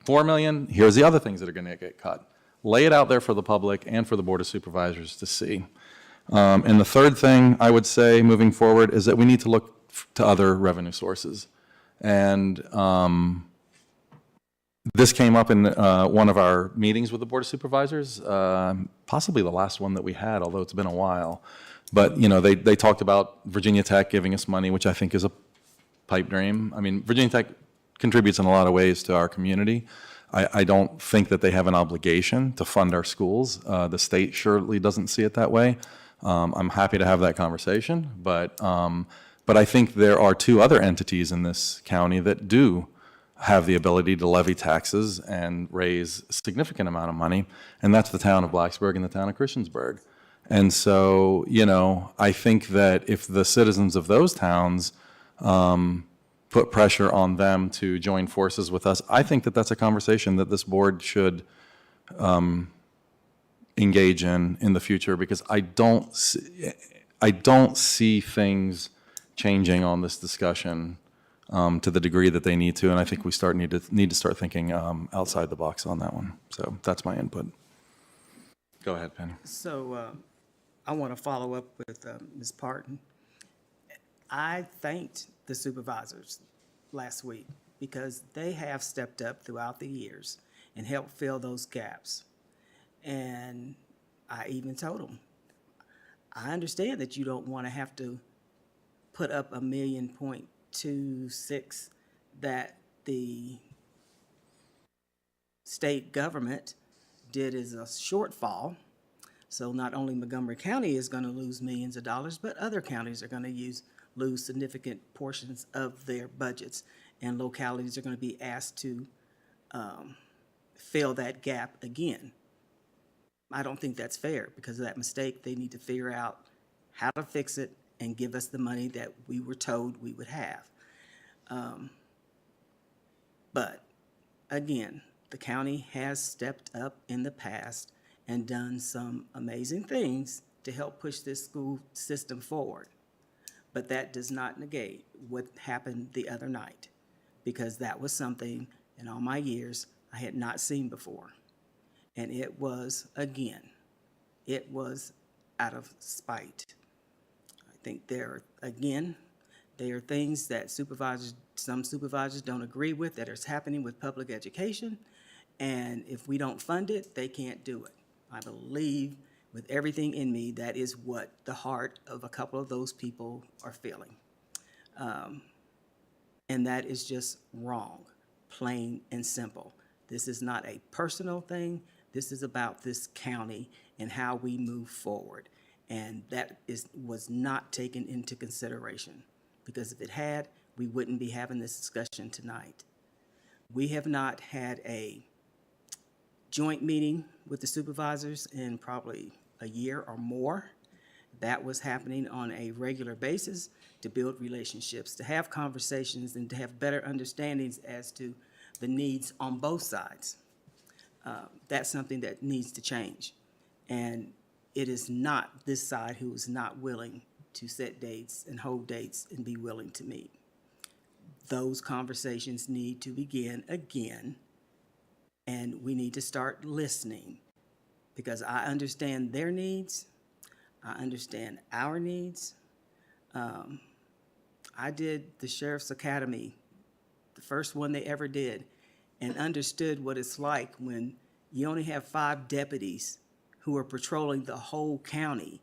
$4 million, here's the other things that are going to get cut. Lay it out there for the public and for the Board of Supervisors to see. And the third thing I would say moving forward is that we need to look to other revenue sources. And this came up in one of our meetings with the Board of Supervisors, possibly the last one that we had, although it's been a while. But, you know, they talked about Virginia Tech giving us money, which I think is a pipe dream. I mean, Virginia Tech contributes in a lot of ways to our community. I don't think that they have an obligation to fund our schools. The state surely doesn't see it that way. I'm happy to have that conversation, but I think there are two other entities in this county that do have the ability to levy taxes and raise a significant amount of money, and that's the town of Blacksburg and the town of Christiansburg. And so, you know, I think that if the citizens of those towns put pressure on them to join forces with us, I think that that's a conversation that this board should engage in the future, because I don't see things changing on this discussion to the degree that they need to, and I think we need to start thinking outside the box on that one. So that's my input. Go ahead, Penny. So I want to follow up with Ms. Parton. I thanked the supervisors last week because they have stepped up throughout the years and helped fill those gaps. And I even told them, I understand that you don't want to have to put up $1.26 that the state government did as a shortfall. So not only Montgomery County is going to lose millions of dollars, but other counties are going to lose significant portions of their budgets, and localities are going to be asked to fill that gap again. I don't think that's fair. Because of that mistake, they need to figure out how to fix it and give us the money that we were told we would have. But again, the county has stepped up in the past and done some amazing things to help push this school system forward. But that does not negate what happened the other night, because that was something in all my years I had not seen before. And it was, again, it was out of spite. I think there are things that some supervisors don't agree with that is happening with public education. And if we don't fund it, they can't do it. I believe with everything in me, that is what the heart of a couple of those people are feeling. And that is just wrong, plain and simple. This is not a personal thing. This is about this county and how we move forward. And that was not taken into consideration, because if it had, we wouldn't be having this discussion tonight. We have not had a joint meeting with the supervisors in probably a year or more. That was happening on a regular basis to build relationships, to have conversations, and to have better understandings as to the needs on both sides. That's something that needs to change. And it is not this side who is not willing to set dates and hold dates and be willing to meet. Those conversations need to begin again, and we need to start listening, because I understand their needs. I understand our needs. I did the Sheriff's Academy, the first one they ever did, and understood what it's like when you only have 5 deputies who are patrolling the whole county,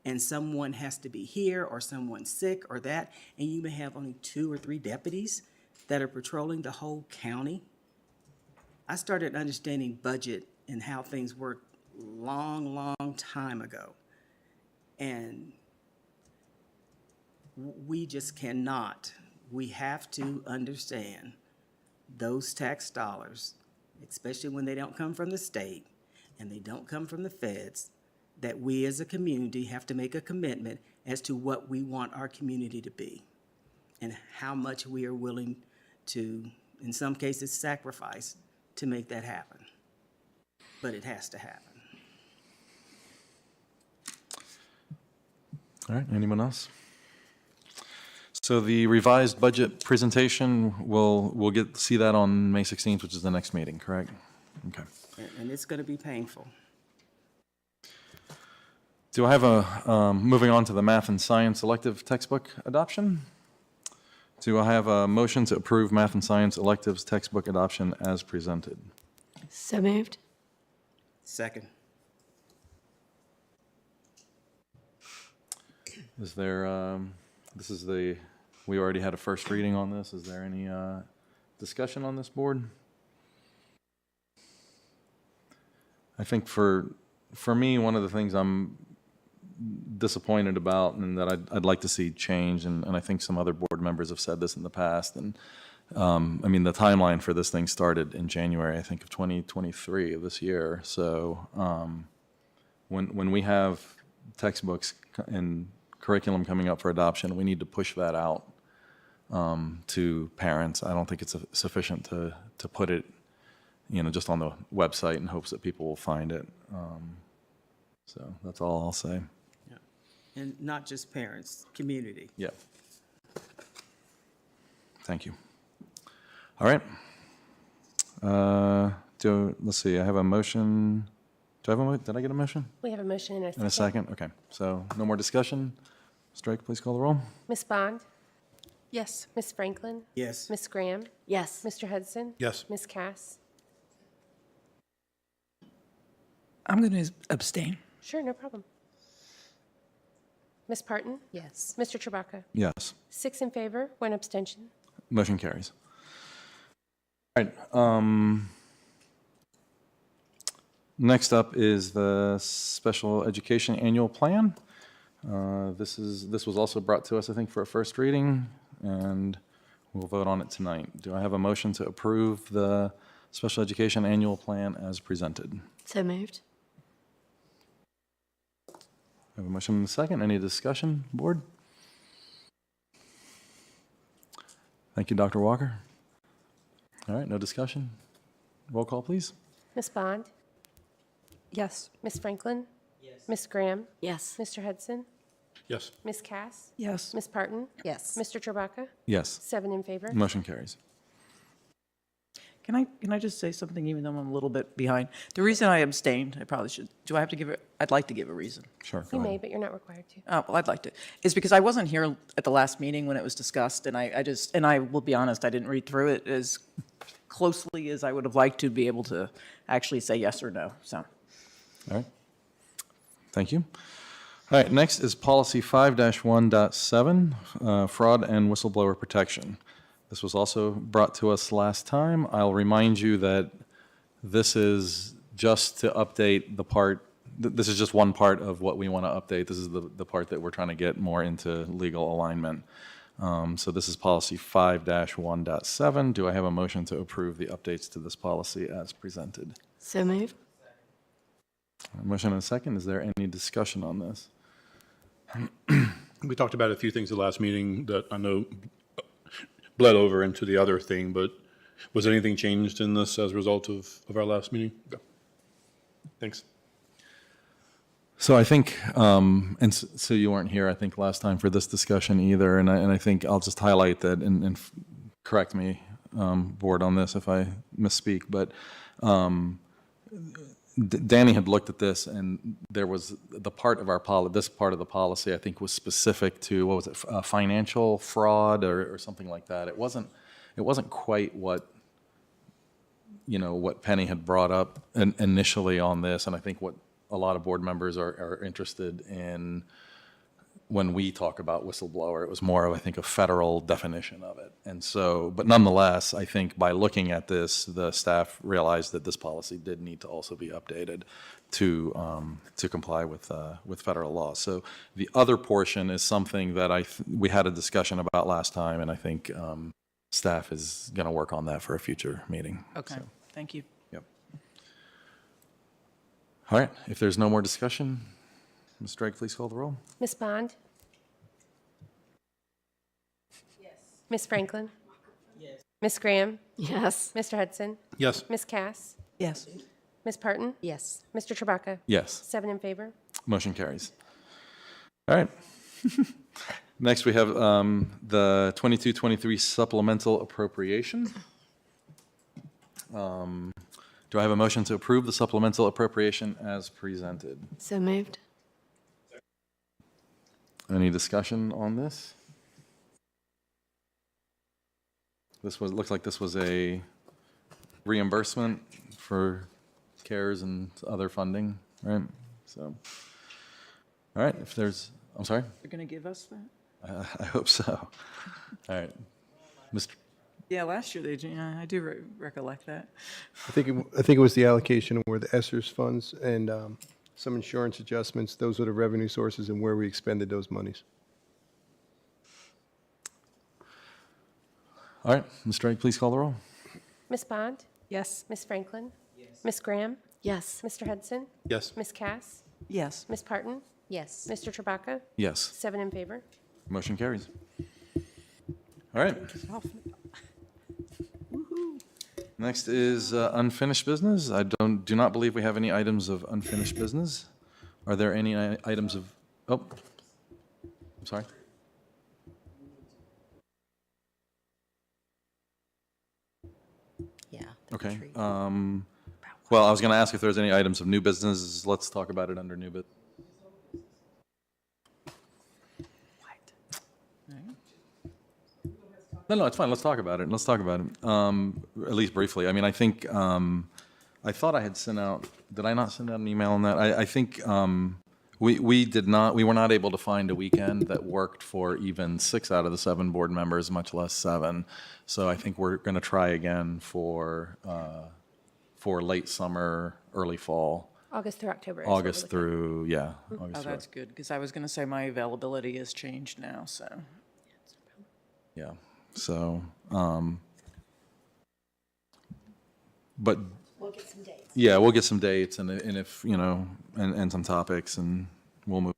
and someone has to be here or someone's sick or that, and you may have only 2 or 3 deputies that are patrolling the whole county. I started understanding budget and how things work long time ago. And we just cannot, we have to understand those tax dollars, especially when they don't come from the state and they don't come from the feds, that we as a community have to make a commitment as to what we want our community to be and how much we are willing to, in some cases, sacrifice to make that happen. But it has to happen. All right, anyone else? So the revised budget presentation, we'll see that on May 16th, which is the next meeting, correct? Okay. And it's going to be painful. Do I have moving on to the math and science elective textbook adoption? Do I have a motion to approve math and science electives textbook adoption as presented? So moved. Second. Is there, we already had a first reading on this. Is there any discussion on this board? I think for me, one of the things I'm disappointed about and that I'd like to see change, and I think some other board members have said this in the past, and I mean, the timeline for this thing started in January, I think, of 2023 of this year. So when we have textbooks and curriculum coming up for adoption, we need to push that out to parents. I don't think it's sufficient to put it, just on the website in hopes that people will find it. So that's all I'll say. Yeah. And not just parents, community. Yeah. Thank you. All right. Let's see, I have a motion. Do I have a motion? Did I get a motion? We have a motion and a second. And a second? Okay. So no more discussion. Strike, please call the roll. Ms. Bond? Yes. Ms. Franklin? Yes. Ms. Graham? Yes. Mr. Hudson? Yes. Ms. Cass? I'm going to abstain. Sure, no problem. Ms. Parton? Yes. Mr. Chewbacca? Yes. 6 in favor, 1 abstention. Motion carries. All right. Next up is the Special Education Annual Plan. This was also brought to us, I think, for a first reading, and we'll vote on it tonight. Do I have a motion to approve the Special Education Annual Plan as presented? So moved. I have a motion and a second. Any discussion, board? Thank you, Dr. Walker. All right, no discussion. Roll call, please. Ms. Bond? Yes. Ms. Franklin? Yes. Ms. Graham? Yes. Mr. Hudson? Yes. Ms. Cass? Yes. Ms. Parton? Yes. Mr. Trabaka? Yes. 7 in favor. Motion carries. Can I just say something, even though I'm a little bit behind? The reason I abstained, I probably should, do I have to give it, I'd like to give a reason. Sure. You may, but you're not required to. Well, I'd like to, is because I wasn't here at the last meeting when it was discussed, and I will be honest, I didn't read through it as closely as I would have liked to be able to actually say yes or no, so. All right. Thank you. All right, next is policy 5-1.7, fraud and whistleblower protection. This was also brought to us last time. I'll remind you that this is just to update the part, this is just one part of what we want to update. This is the part that we're trying to get more into legal alignment. So this is policy 5-1.7. Do I have a motion to approve the updates to this policy as presented? So moved. A motion and a second. Is there any discussion on this? We talked about a few things at the last meeting that I know bled over into the other thing, but was anything changed in this as a result of our last meeting? Yeah. Thanks. So I think, and so you weren't here, I think, last time for this discussion either, and I think I'll just highlight that, and correct me, board, on this if I misspeak, but Danny had looked at this, and there was the part of our this part of the policy, I think, was specific to, what was it, financial fraud or something like that. It wasn't quite what, what Penny had brought up initially on this, and I think what a lot of board members are interested in when we talk about whistleblower. It was more of, I think, a federal definition of it. And so, but nonetheless, I think by looking at this, the staff realized that this policy did need to also be updated to comply with federal law. So the other portion is something that we had a discussion about last time, and I think staff is going to work on that for a future meeting. Okay, So, thank you. yep. All right, if there's no more discussion, Ms. Drake, please call the roll. Ms. Bond? Yes. Ms. Franklin? Yes. Ms. Graham? Yes. Mr. Hudson? Yes. Ms. Cass? Yes. Ms. Parton? Yes. Mr. Trabaka? Yes. 7 in favor. Motion carries. All right. Next, we have the 22-23 supplemental appropriation. Do I have a motion to approve the supplemental appropriation as presented? So moved. Any discussion on this? Looks like this was a reimbursement for CARES and other funding, right? So, all right, if there's, I'm sorry? You're going to give us that? I hope so. All right. Mr. Yeah, last year I do recollect that. I think it was the allocation where the ESSER's funds and some insurance adjustments, those were the revenue sources and where we expended those monies. All right, Ms. Drake, please call the roll. Ms. Bond? Yes. Ms. Franklin? Yes. Ms. Graham? Yes. Mr. Hudson? Yes. Ms. Cass? Yes. Ms. Parton? Yes. Mr. Trabaka? Yes. 7 in favor. Motion carries. All right. Next is unfinished business. I do not believe we have any items of unfinished business. Are there any items of, oh, I'm sorry. Yeah. Okay. Well, I was going to ask if there's any items of new business. Let's talk about it under new business. No, it's fine. Let's talk about it. Let's talk about it, at least briefly. I mean, I think, I thought I had sent out, did I not send out an email on that? I think we were not able to find a weekend that worked for even 6 out of the 7 board members, much less 7. So I think we're going to try again for late summer, early fall. August through October. is what we're August looking through, yeah. Oh, August through that's good, because I was going to say my availability has changed now, so. Yeah, so, but. We'll get some dates. Yeah, we'll get some dates and if, and some topics, and we'll move.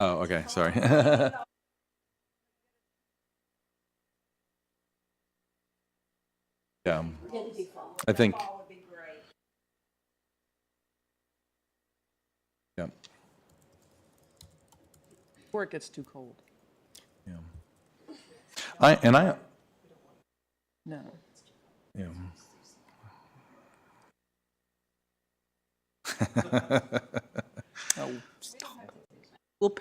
Oh, okay, sorry. Yeah, I think. Yeah, Before it gets too cold. yeah. No. Yeah. Oh, stop. We'll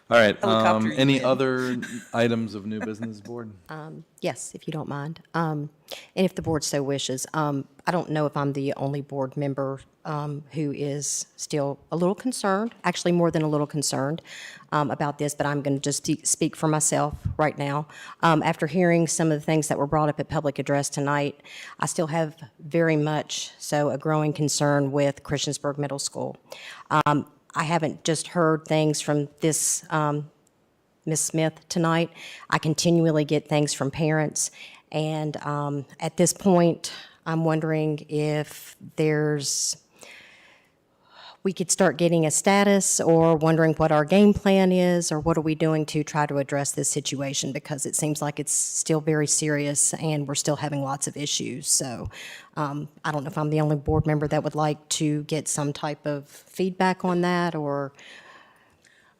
All right, helicopter you any in. other items of new business, board? Yes, if you don't mind. And if the board so wishes, I don't know if I'm the only board member who is still a little concerned, actually more than a little concerned about this, but I'm going to just speak for myself right now. After hearing some of the things that were brought up at public address tonight, I still have very much so a growing concern with Christiansburg Middle School. I haven't just heard things from this Ms. Smith tonight. I continually get things from parents, and at this point, I'm wondering if we could start getting a status, or wondering what our game plan is, or what are we doing to try to address this situation, because it seems like it's still very serious and we're still having lots of issues. So I don't know if I'm the only board member that would like to get some type of feedback on that, or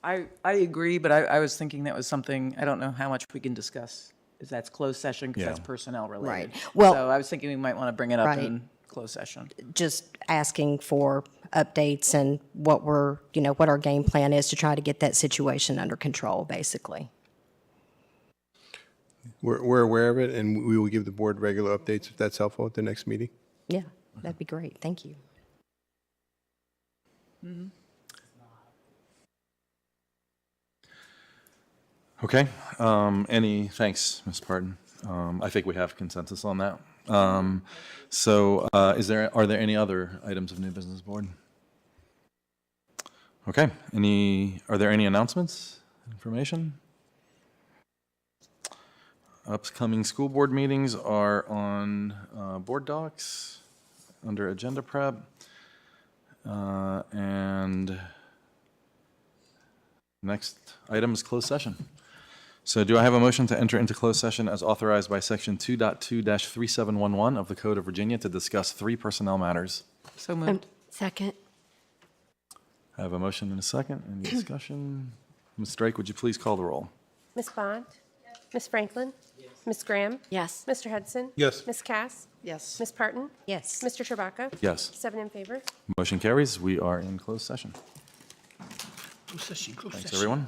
I agree, but I was thinking that was something, I don't know how much we can discuss, if that's closed session, because Yeah. that's personnel related. Right. Well- So I was thinking we might want to bring it up Right. in closed session. just asking for updates and what what our game plan is to try to get that situation under control, basically. We're aware of it, and we will give the board regular updates if that's helpful at the next meeting. Yeah, that'd be great. Thank you. Okay, thanks, Ms. Parton. I think we have consensus on that. So are there any other items of new business, board? Okay, are there any announcements, information? Upcoming school board meetings are on board docs, under agenda prep, and next item is closed session. So do I have a motion to enter into closed session as authorized by Section 2.2-3711 of the Code of Virginia to discuss 3 personnel matters? So moved. Second. I have a motion and a second. Any discussion? Ms. Drake, would you please call the roll? Ms. Bond? Ms. Franklin? Ms. Graham? Yes. Mr. Hudson? Yes. Ms. Cass? Yes. Ms. Parton? Yes. Mr. Chewbacca? Yes. 7 in favor. Motion carries. We are in closed session. Thanks, everyone.